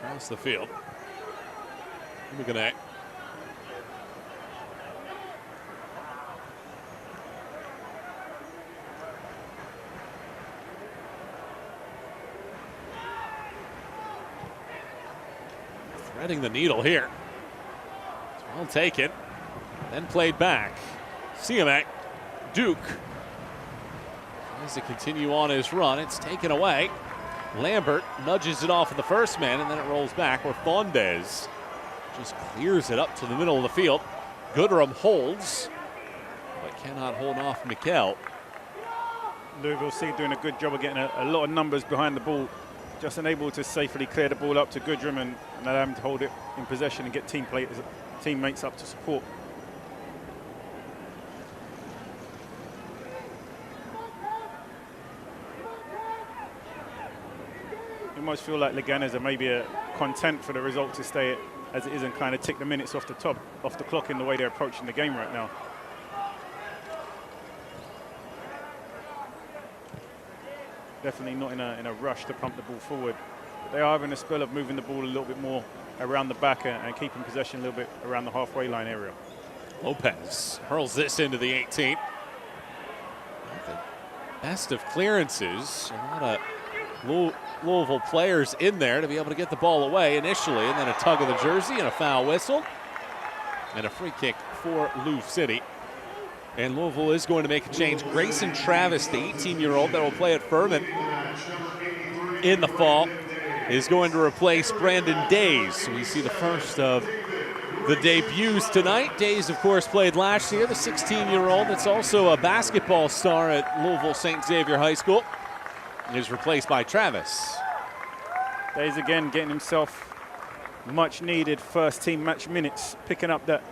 Across the field. Leganés. Threading the needle here. It's well taken. Then played back. Siamak. Duke. Tries to continue on his run. It's taken away. Lambert nudges it off of the first man, and then it rolls back where Fondes just clears it up to the middle of the field. Goodrum holds, but cannot hold off Mikel.
Louisville City doing a good job of getting a lot of numbers behind the ball, just unable to safely clear the ball up to Goodrum and allow him to hold it in possession and get teammates up to support. You almost feel like Leganes are maybe content for the result to stay as it is and kind of tick the minutes off the clock in the way they're approaching the game right now. Definitely not in a rush to pump the ball forward. But they are having a spell of moving the ball a little bit more around the back and keeping possession a little bit around the halfway line area.
Lopez hurls this into the 18. The best of clearances. A lot of Louisville players in there to be able to get the ball away initially, and then a tug of the jersey and a foul whistle and a free kick for Louisville City. And Louisville is going to make a change. Grayson Travis, the 18-year-old that will play at Furman in the fall, is going to replace Brandon Days. So we see the first of the debuts tonight. Days, of course, played last year, the 16-year-old that's also a basketball star at Louisville St. Xavier High School, is replaced by Travis.
Days again getting himself much needed first team match minutes, picking up that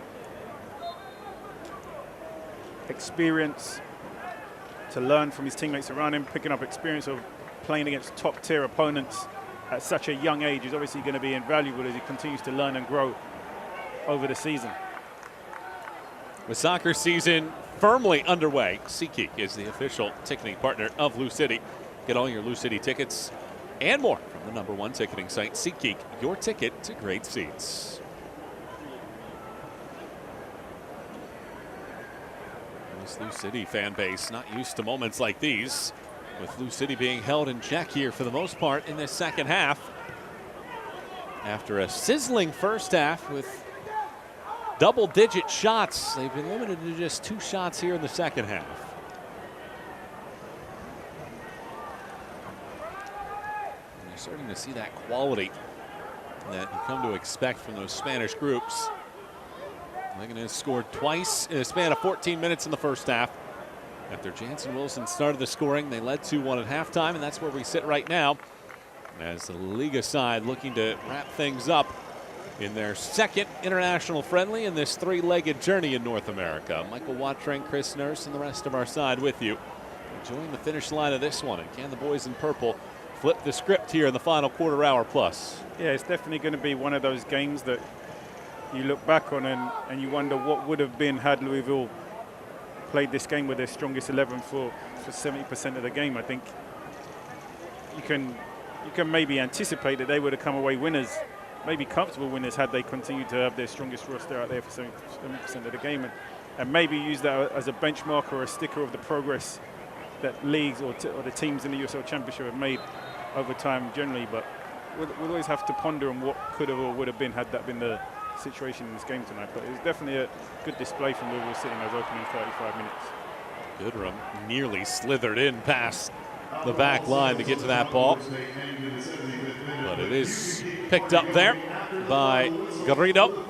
experience to learn from his teammates around him, picking up experience of playing against top tier opponents at such a young age is obviously going to be invaluable as he continues to learn and grow over the season.
With soccer season firmly underway, SeatGeek is the official ticketing partner of Lou City. Get all your Lou City tickets and more from the #1 ticketing site, SeatGeek, your ticket to great seats. This Lou City fan base not used to moments like these, with Lou City being held in check here for the most part in this second half. After a sizzling first half with double-digit shots, they've been limited to just 2 shots here in the second half. And you're starting to see that quality that you come to expect from those Spanish groups. Leganes scored twice in a span of 14 minutes in the first half. After Jansen Wilson started the scoring, they led 2-1 at halftime, and that's where we sit right now as the Liga side looking to wrap things up in their second international friendly in this 3-legged journey in North America. Michael Watring, Chris Nurse, and the rest of our side with you, enjoying the finish line of this one. And can the boys in purple flip the script here in the final quarter hour plus?
Yeah, it's definitely going to be one of those games that you look back on and you wonder what would have been had Louisville played this game with their strongest 11 for 70% of the game. I think you can maybe anticipate that they would have come away winners, maybe comfortable winners, had they continued to have their strongest roster out there for 70% of the game, and maybe use that as a benchmark or a sticker of the progress that leagues or the teams in the USL Championship have made over time generally. But we'll always have to ponder on what could have or would have been had that been the situation in this game tonight. But it was definitely a good display from Louisville City in those opening 35 minutes.
Goodrum nearly slithered in past the back line to get to that ball, but it is picked up there by Garrido.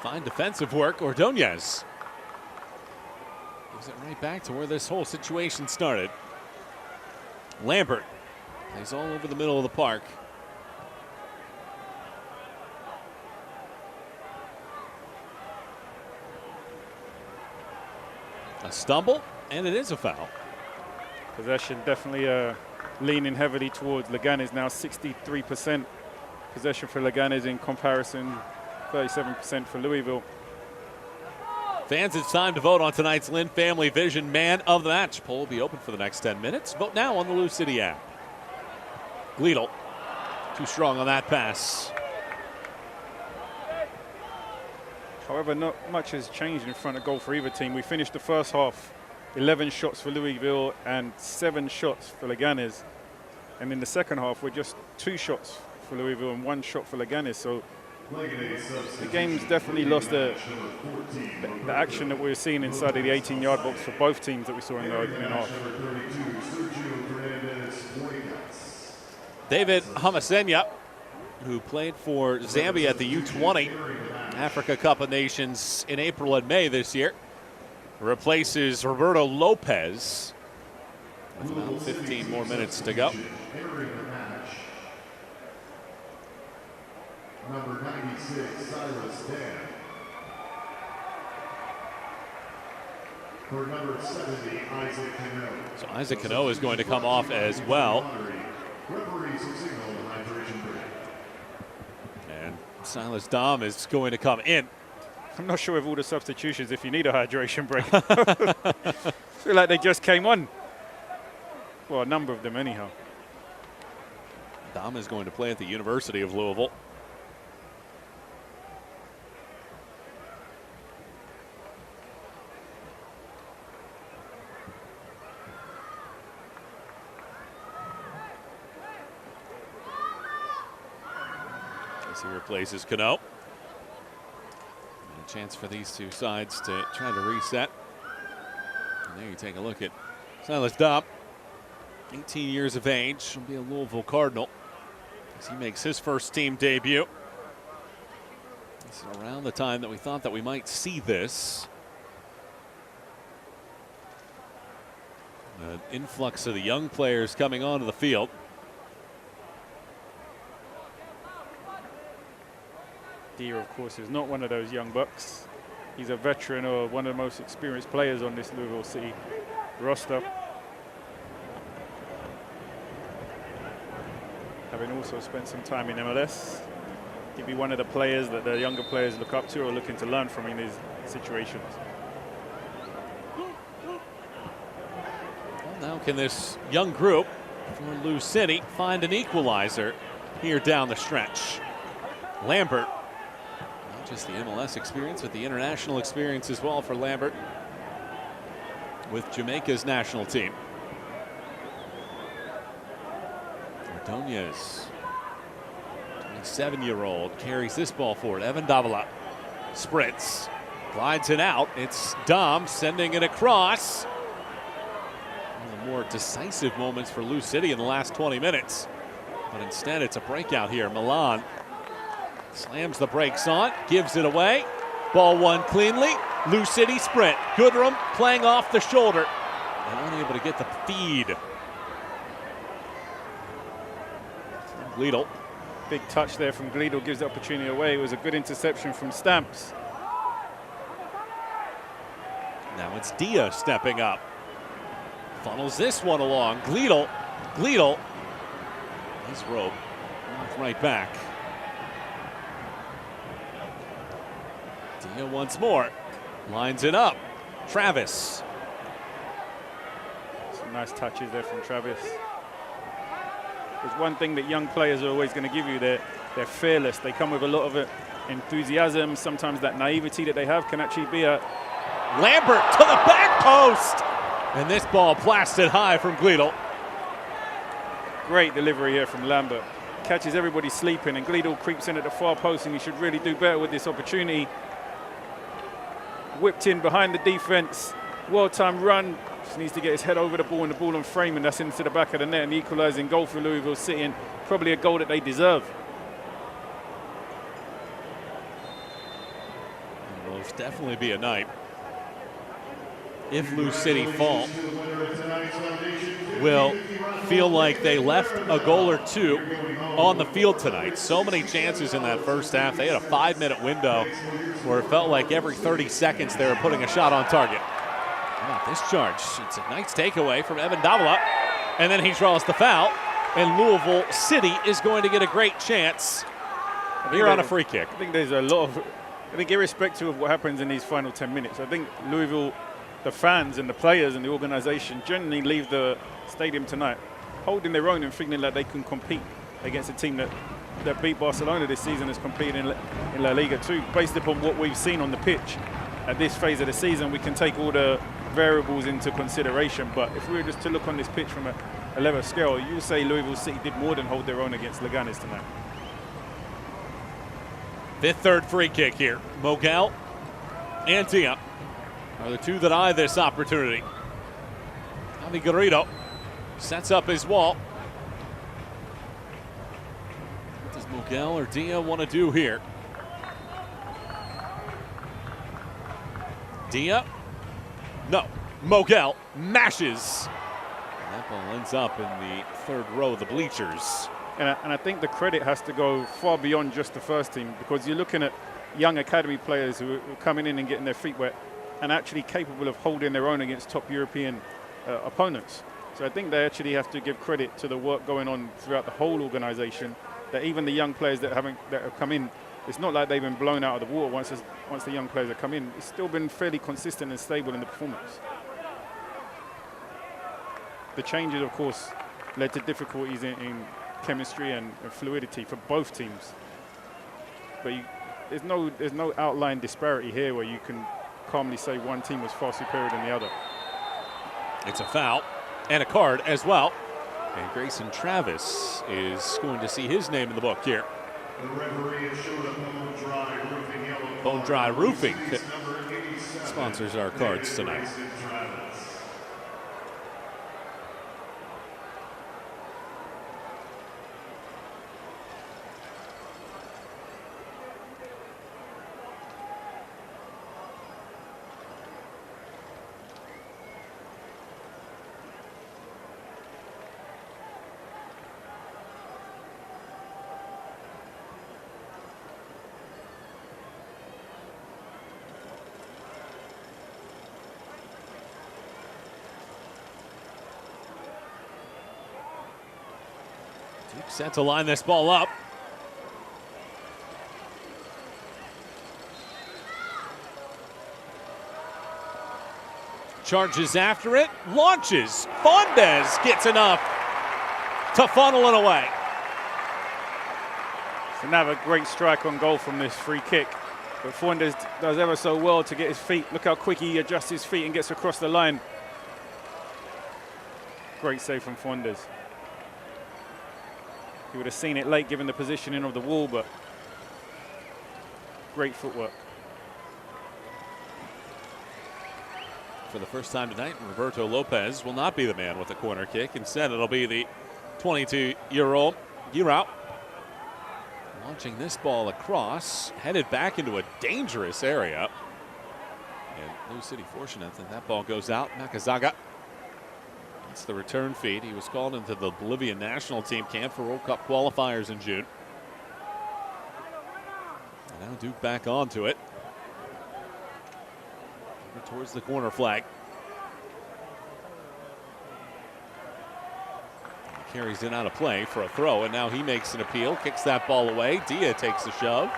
Fine defensive work. Ordonez gives it right back to where this whole situation started. Lambert plays all over the middle of the park. A stumble, and it is a foul.
Possession definitely leaning heavily towards Leganes now. 63% possession for Leganes in comparison, 37% for Louisville.
Fans, it's time to vote on tonight's Lynn Family Vision Man of the Match. Poll will be open for the next 10 minutes. Vote now on the Lou City app. Gleedle, too strong on that pass.
However, not much has changed in front of goal for either team. We finished the first half 11 shots for Louisville and 7 shots for Leganes. And in the second half, we're just 2 shots for Louisville and 1 shot for Leganes. So the game's definitely lost the action that we were seeing inside of the 18-yard box for both teams that we saw in the opening half.
David Hamasenya, who played for Zambia at the U20 Africa Cup of Nations in April and May this year, replaces Roberto Lopez with about 15 more minutes to go.
Number 96, Silas Dan. For number 70, Isaac Cano.
So Isaac Cano is going to come off as well.
Referees will signal the hydration break.
And Silas Dom is going to come in.
I'm not sure with all the substitutions if you need a hydration break. I feel like they just came on. Well, a number of them anyhow.
Dom is going to play at the University of Louisville. As he replaces Cano. And a chance for these two sides to try to reset. And there you take a look at Silas Dom, 18 years of age, will be a Louisville Cardinal as he makes his first team debut. This is around the time that we thought that we might see this. An influx of the young players coming onto the field.
Deere, of course, is not one of those young bucks. He's a veteran or one of the most experienced players on this Louisville City roster. Having also spent some time in MLS, he'd be one of the players that the younger players look up to or looking to learn from in these situations.
Well, How can this young group for Lou City find an equalizer here down the stretch? Lambert, not just the MLS experience, but the international experience as well for Lambert with Jamaica's national team. Ordonez, 27-year-old, carries this ball forward. Evan Davila sprints, glides it out. It's Dom sending it across. One of the more decisive moments for Lou City in the last 20 minutes. But instead, it's a breakout here. Milan slams the brakes on, gives it away. Ball won cleanly. Lou City sprint. Goodrum playing off the shoulder and unable to get the feed. Gleedle.
Big touch there from Gleedle, gives the opportunity away. It was a good interception from Stamps.
Now it's Dia stepping up. Funnels this one along. Gleedle. His rope right back. Dia once more. Lines it up. Travis.
Some nice touches there from Travis. There's one thing that young players are always going to give you. They're fearless. They come with a lot of enthusiasm. Sometimes that naivety that they have can actually be a...
Lambert to the back post. And this ball blasted high from Gleedle.
Great delivery here from Lambert. Catches everybody sleeping, and Gleedle creeps in at the far post, and he should really do better with this opportunity. Whipped in behind the defense. Well-timed run. Just needs to get his head over the ball and the ball on frame, and that's into the back of the net, and equalizing goal for Louisville City, and probably a goal that they deserve.
It will definitely be a night. If Lou City fall, will feel like they left a goal or two on the field tonight. So many chances in that first half. They had a 5-minute window where it felt like every 30 seconds they were putting a shot on target. This charge, it's a nice takeaway from Evan Davila, and then he draws the foul, and Louisville City is going to get a great chance here on a free kick.
I think there's a lot of, irrespective of what happens in these final 10 minutes, I think Louisville, the fans and the players and the organization generally leave the stadium tonight holding their own and feeling like they can compete against a team that beat Barcelona this season, is competing in La Liga too. Based upon what we've seen on the pitch at this phase of the season, we can take all the variables into consideration, but if we were just to look on this pitch from a level scale, you'll say Louisville City did more than hold their own against Leganes tonight.
Fifth third free kick here. Mogel and Dia are the two that eye this opportunity. Javi Garrido sets up his wall. What does Mogel or Dia want to do here? Dia? No. Mogel mashes. And that ball ends up in the third row of the bleachers.
And I think the credit has to go far beyond just the first team, because you're looking at young academy players who are coming in and getting their feet wet and actually capable of holding their own against top European opponents. So I think they actually have to give credit to the work going on throughout the whole organization, that even the young players that have come in, it's not like they've been blown out of the water once the young players have come in. It's still been fairly consistent and stable in the performance. The changes, of course, led to difficulties in chemistry and fluidity for both teams. But there's no outline disparity here where you can calmly say one team was far superior than the other.
It's a foul and a card as well. And Grayson Travis is going to see his name in the book here.
The referee has showed up
Bone Dry Roofing sponsors our cards tonight. Set to line this ball up. charges after it, launches. Fondes gets enough to funnel it away.
So now a great strike on goal from this free kick. But Fondes does ever so well to get his feet. Look how quick he adjusts his feet and gets across the line. Great save from Fondes. He would have seen it late given the positioning of the wall, but great footwork.
For the first time tonight, Roberto Lopez will not be the man with the corner kick. Instead, it'll be the 22-year-old Giroud. Launching this ball across, headed back into a dangerous area. And Louisville City fortunate that ball goes out. Nakazaga. That's the return feed. He was called into the Bolivian national team camp for World Cup qualifiers in June. And now Duke back onto it. Over towards the corner flag. Carries it out of play for a throw, and now he makes an appeal, kicks that ball away. Dia takes a shove.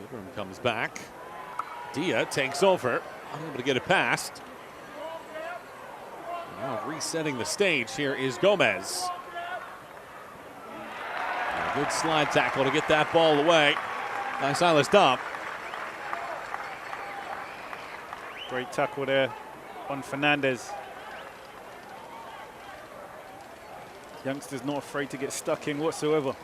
Goodrum comes back. Dia takes over, unable to get it past. Now resetting the stage here is Gomez. A good slide tackle to get that ball away by Silas Dom.
Great tackle there on Fernandez. Youngsters not afraid to get stuck in whatsoever.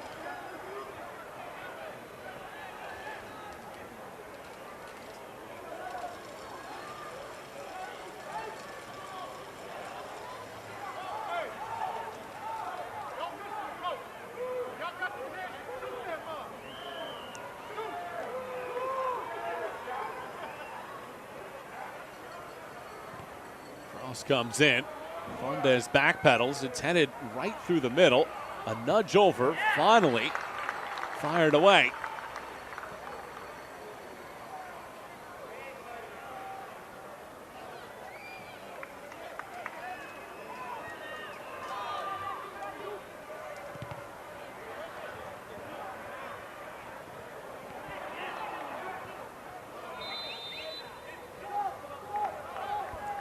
Comes in. Fondes backpedals. It's headed right through the middle. A nudge over. Finally fired away.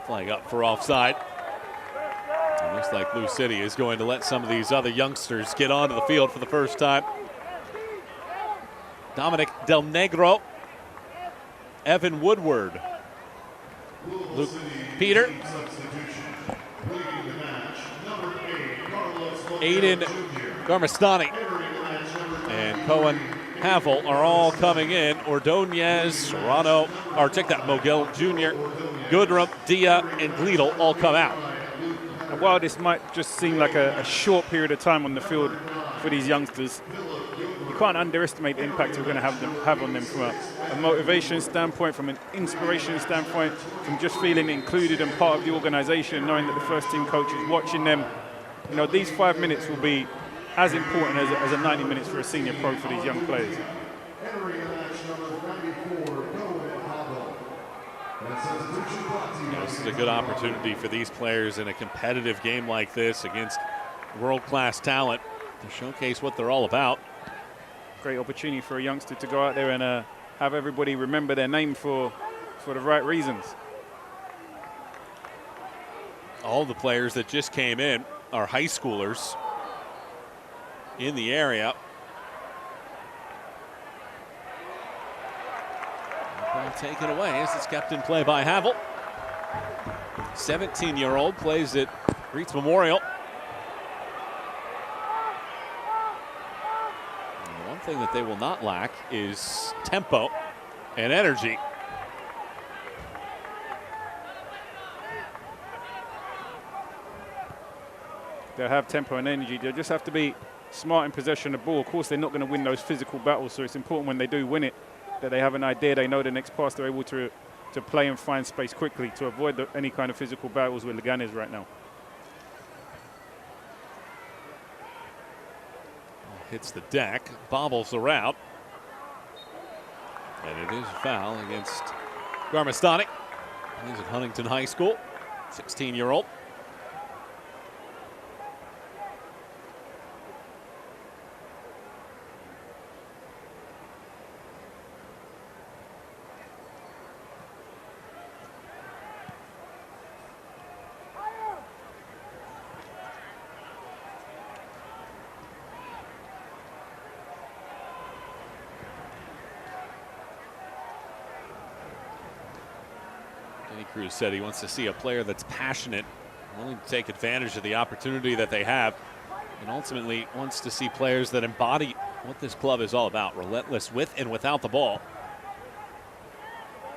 Flag up for offside. It looks like Louisville City is going to let some of these other youngsters get onto the field for the first time. Dominic Del Negro, Evan Woodward, Luke Peter, Aiden Garmastani, and Cohen Havel are all coming in. Ordonez, Serrano, Mogel Jr., Goodrum, Dia, and Gleedle all come out.
And while this might just seem like a short period of time on the field for these youngsters, you can't underestimate the impact we're going to have on them from a motivation standpoint, from an inspiration standpoint, from just feeling included and part of the organization, knowing that the first team coach is watching them. You know, these 5 minutes will be as important as a 90 minutes for a senior pro for these young players.
This is a good opportunity for these players in a competitive game like this against world-class talent to showcase what they're all about.
Great opportunity for a youngster to go out there and have everybody remember their name for the right reasons.
All the players that just came in are high schoolers in the area. Ball taken away as it's kept in play by Havel. 17-year-old plays at Reitz Memorial. And one thing that they will not lack is tempo and energy.
They'll have tempo and energy. They'll just have to be smart in possession of the ball. Of course, they're not going to win those physical battles, so it's important when they do win it that they have an idea, they know the next pass, they're able to play and find space quickly to avoid any kind of physical battles with Leganes right now.
Hits the deck, bobbles around. And it is a foul against Garmastani. He's at Huntington High School, 16-year-old. Cruz said he wants to see a player that's passionate, willing to take advantage of the opportunity that they have, and ultimately wants to see players that embody what this club is all about, relentless with and without the ball.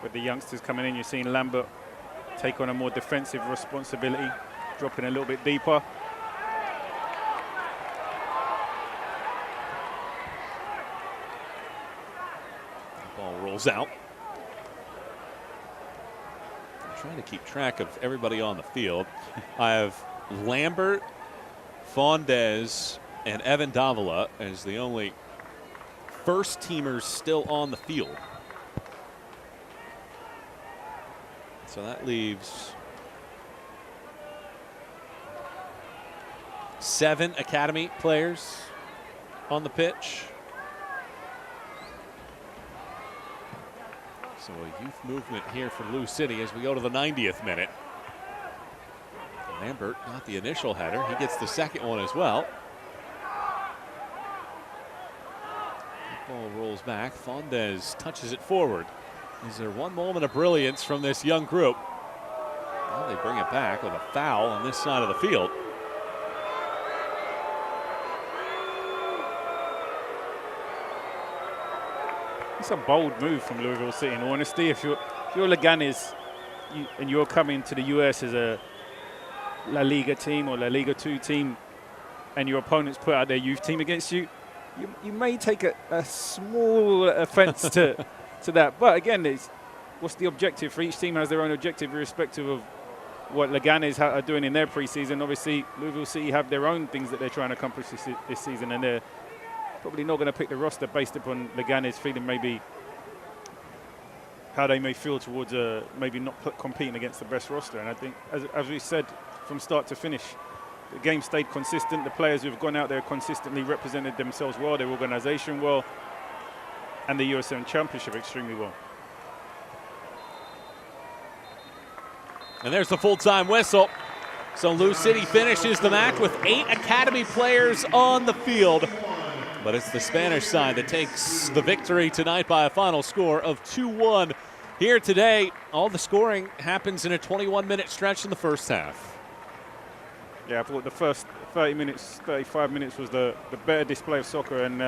With the youngsters coming in, you're seeing Lambert take on a more defensive responsibility, dropping a little bit deeper.
The ball rolls out. Trying to keep track of everybody on the field. I have Lambert, Fondez, and Evan Davila as the only first teamers still on the field. So that leaves 7 academy players on the pitch. So a youth movement here for Lou City as we go to the 90th minute. Lambert got the initial header. He gets the second one as well. The ball rolls back. Fondez touches it forward. Is there one moment of brilliance from this young group? Well, they bring it back with a foul on this side of the field.
It's a bold move from Louisville City, in honesty. If you're Leganes and you're coming to the US as a La Liga team or La Liga 2 team, and your opponents put out their youth team against you, you may take a small offense to that. But again, what's the objective? For each team has their own objective, irrespective of what Leganes are doing in their preseason. Obviously, Louisville City have their own things that they're trying to accomplish this season, and they're probably not going to pick the roster based upon Leganes feeling maybe how they may feel towards maybe not competing against the best roster. And I think, as we said, from start to finish, the game stayed consistent. The players who've gone out there consistently represented themselves well, their organization well, and the USM Championship extremely well.
And there's the full-time whistle. So Lou City finishes the match with 8 academy players on the field. But it's the Spanish side that takes the victory tonight by a final score of 2-1. Here today, all the scoring happens in a 21-minute stretch in the first half.
Yeah, I thought the first 30 minutes, 35 minutes was the better display of soccer. And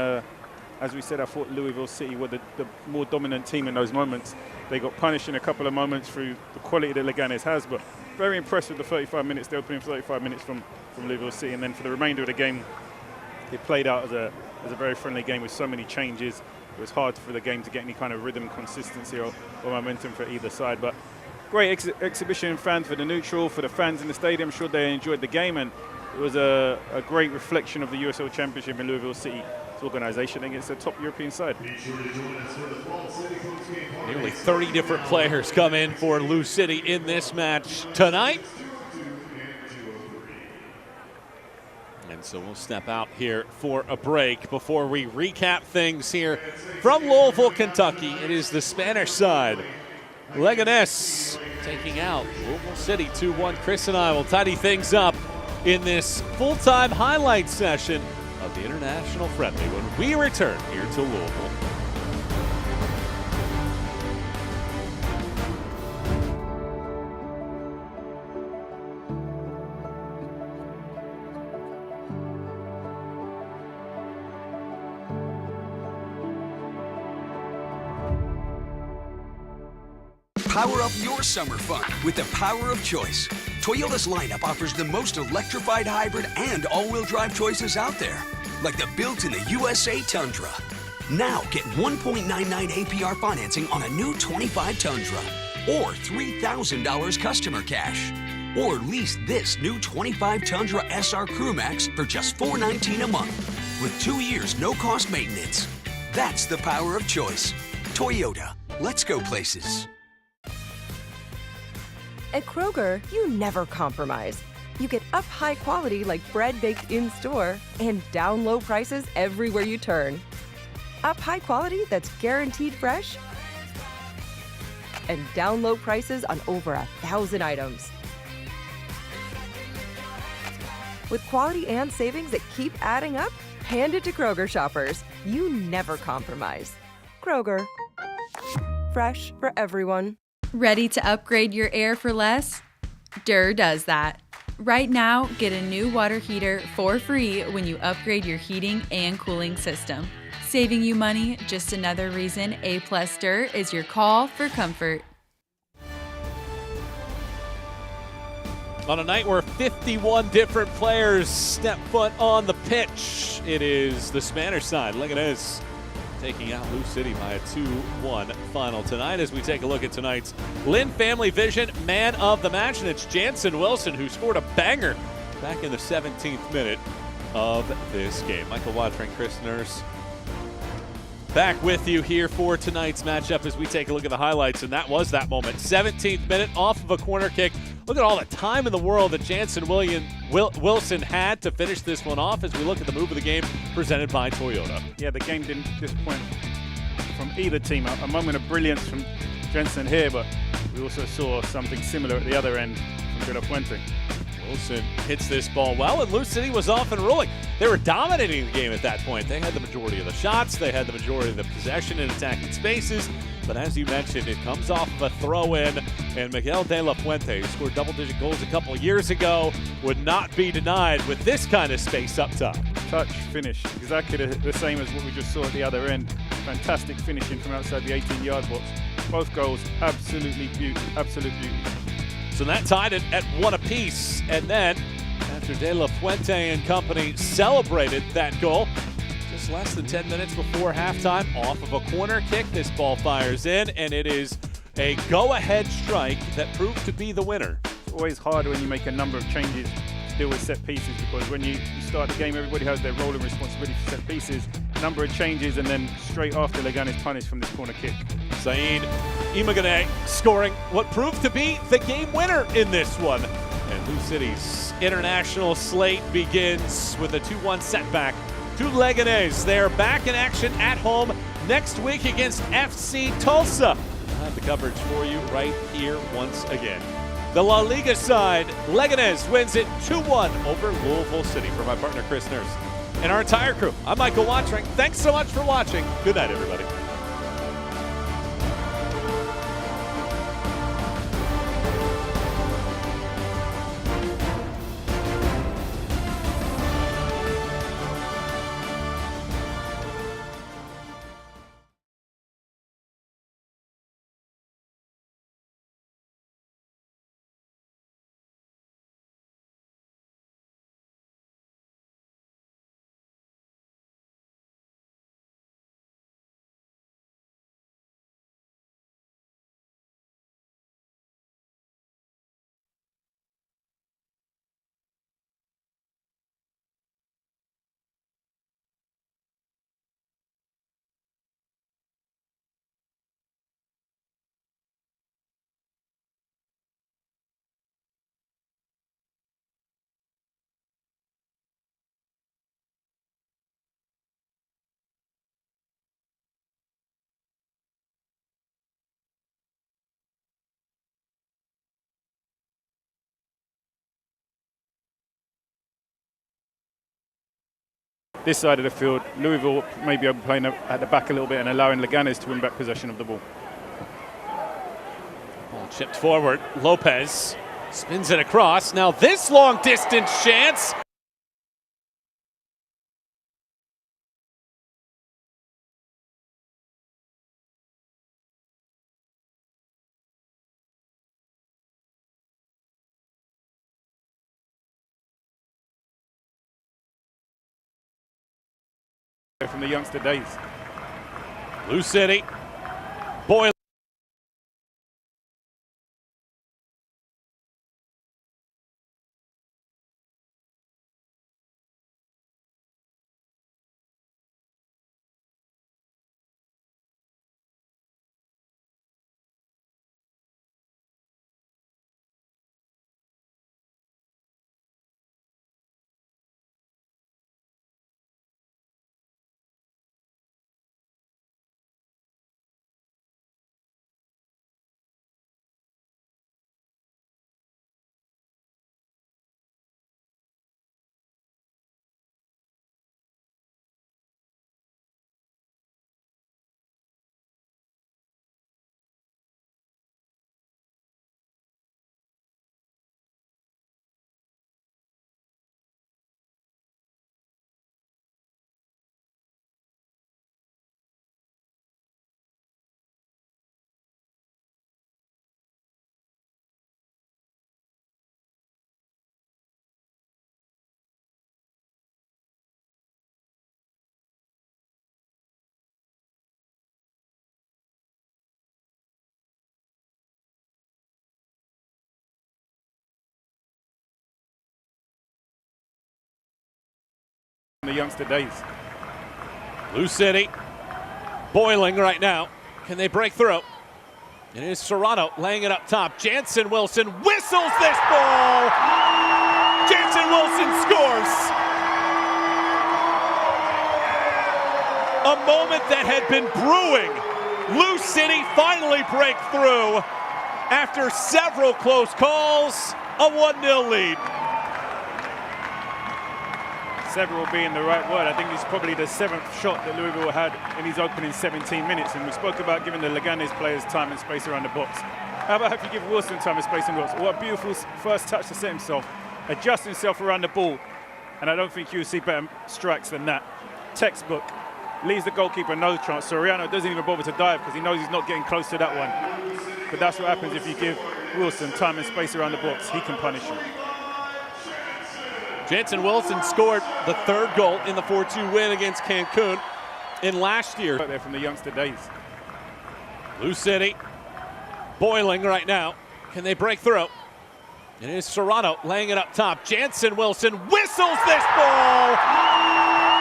as we said, I thought Louisville City were the more dominant team in those moments. They got punished in a couple of moments through the quality that Leganes has, but very impressed with the 35 minutes, the opening 35 minutes from Louisville City. And then for the remainder of the game, it played out as a very friendly game with so many changes. It was hard for the game to get any kind of rhythm, consistency, or momentum for either side. But great exhibition fan for the neutral, for the fans in the stadium. I'm sure they enjoyed the game, and it was a great reflection of the USL Championship in Louisville City's organization against a top European side.
Nearly 30 different players come in for Lou City in this match tonight. And so we'll step out here for a break before we recap things here from Louisville, Kentucky. It is the Spanish side. Leganes taking out Louisville City 2-1. Chris and I will tidy things up in this full-time highlight session of the International Friendly when we return here to Louisville.
Power up your summer fun with the power of choice. Toyota's lineup offers the most electrified hybrid and all-wheel drive choices out there, like the built-in-the-USA Tundra. Now get 1.99 APR financing on a new 25 Tundra, or $3,000 customer cash. Or lease this new 25 Tundra SR Crew Max for just $419 a month, with 2 years no-cost maintenance. That's the power of choice. Toyota, let's go places.
At Kroger, you never compromise. You get up high quality like bread baked in store and down low prices everywhere you turn. Up high quality that's guaranteed fresh and down low prices on over 1,000 items. With quality and savings that keep adding up, hand it to Kroger shoppers. You never compromise. Kroger. Fresh for everyone.
Ready to upgrade your air for less? Durr does that. Right now, get a new water heater for free when you upgrade your heating and cooling system. Saving you money, just another reason A+ Durr is your call for comfort.
On a night where 51 different players step foot on the pitch, it is the Spanish side, Leganes, taking out Louisville City by a 2-1 final tonight. As we take a look at tonight's Lynn Family Vision Man of the Match, and it's Jansen Wilson who scored a banger back in the 17th minute of this game. Michael Watring, Chris Nurse, back with you here for tonight's matchup as we take a look at the highlights, and that was that moment. 17th minute off of a corner kick. Look at all the time in the world that Jansen Wilson had to finish this one off as we look at the move of the game presented by Toyota.
Yeah, the game didn't disappoint from either team. A moment of brilliance from Jensen here, but we also saw something similar at the other end from De La Fuente.
Wilson hits this ball well, and Louisville City was off and rolling. They were dominating the game at that point. They had the majority of the shots. They had the majority of the possession in attacking spaces. But as you mentioned, it comes off of a throw-in, and Miguel De La Fuente, who scored double-digit goals a couple of years ago, would not be denied with this kind of space up top.
Touch, finish, exactly the same as what we just saw at the other end. Fantastic finishing from outside the 18-yard box. Both goals, absolute beauty.
So that tied it at 1 apiece, and then after De La Fuente and company celebrated that goal, just less than 10 minutes before halftime, off of a corner kick, this ball fires in, and it is a go-ahead strike that proved to be the winner.
It's always hard when you make a number of changes to deal with set pieces, because when you start the game, everybody has their role and responsibility for set pieces. Number of changes, and then straight after, Leganes punished from this corner kick.
Saeed Imagane scoring what proved to be the game winner in this one. And Louisville City's international slate begins with a 2-1 setback to Leganes. They're back in action at home next week against FC Tulsa. I'll have the coverage for you right here once again. The La Liga side, Leganes wins it 2-1 over Louisville City. For my partner Chris Nurse and our entire crew, I'm Michael Watring. Thanks so much for watching. Good night, everybody.
This side of the field, Louisville may be playing at the back a little bit and allowing Leganes to win back possession of the ball.
Ball chipped forward. Lopez spins it across. Now this long distance chance.
From the youngster days.
Louisville City. Boy.
the youngster days.
Lou City boiling right now. Can they break through? It is Serrano laying it up top. Jansen Wilson whistles this ball. Jansen Wilson scores. A moment that had been brewing. Lou City finally break through after several close calls. A 1-0 lead.
Several being the right word. I think it's probably the 7th shot that Louisville had in his opening 17 minutes. And we spoke about giving the Leganes players time and space around the box. How about if you give Wilson time and space on the box? What a beautiful first touch to set himself, adjust himself around the ball. And I don't think you'll see better strikes than that. Textbook. Leaves the goalkeeper no chance. Soriano doesn't even bother to dive because he knows he's not getting close to that one. But that's what happens if you give Wilson time and space around the box. He can punish you.
Jansen Wilson scored the 3rd goal in the 4-2 win against Cancun in last year.
Right there from the youngster days.
Lou City boiling right now. Can they break through? It is Serrano laying it up top. Jansen Wilson whistles this ball.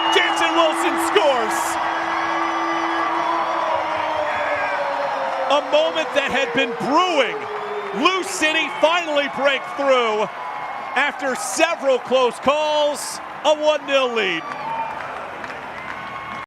Jansen Wilson scores. A moment that had been brewing. Lou City finally break through after several close calls. A 1-0 lead.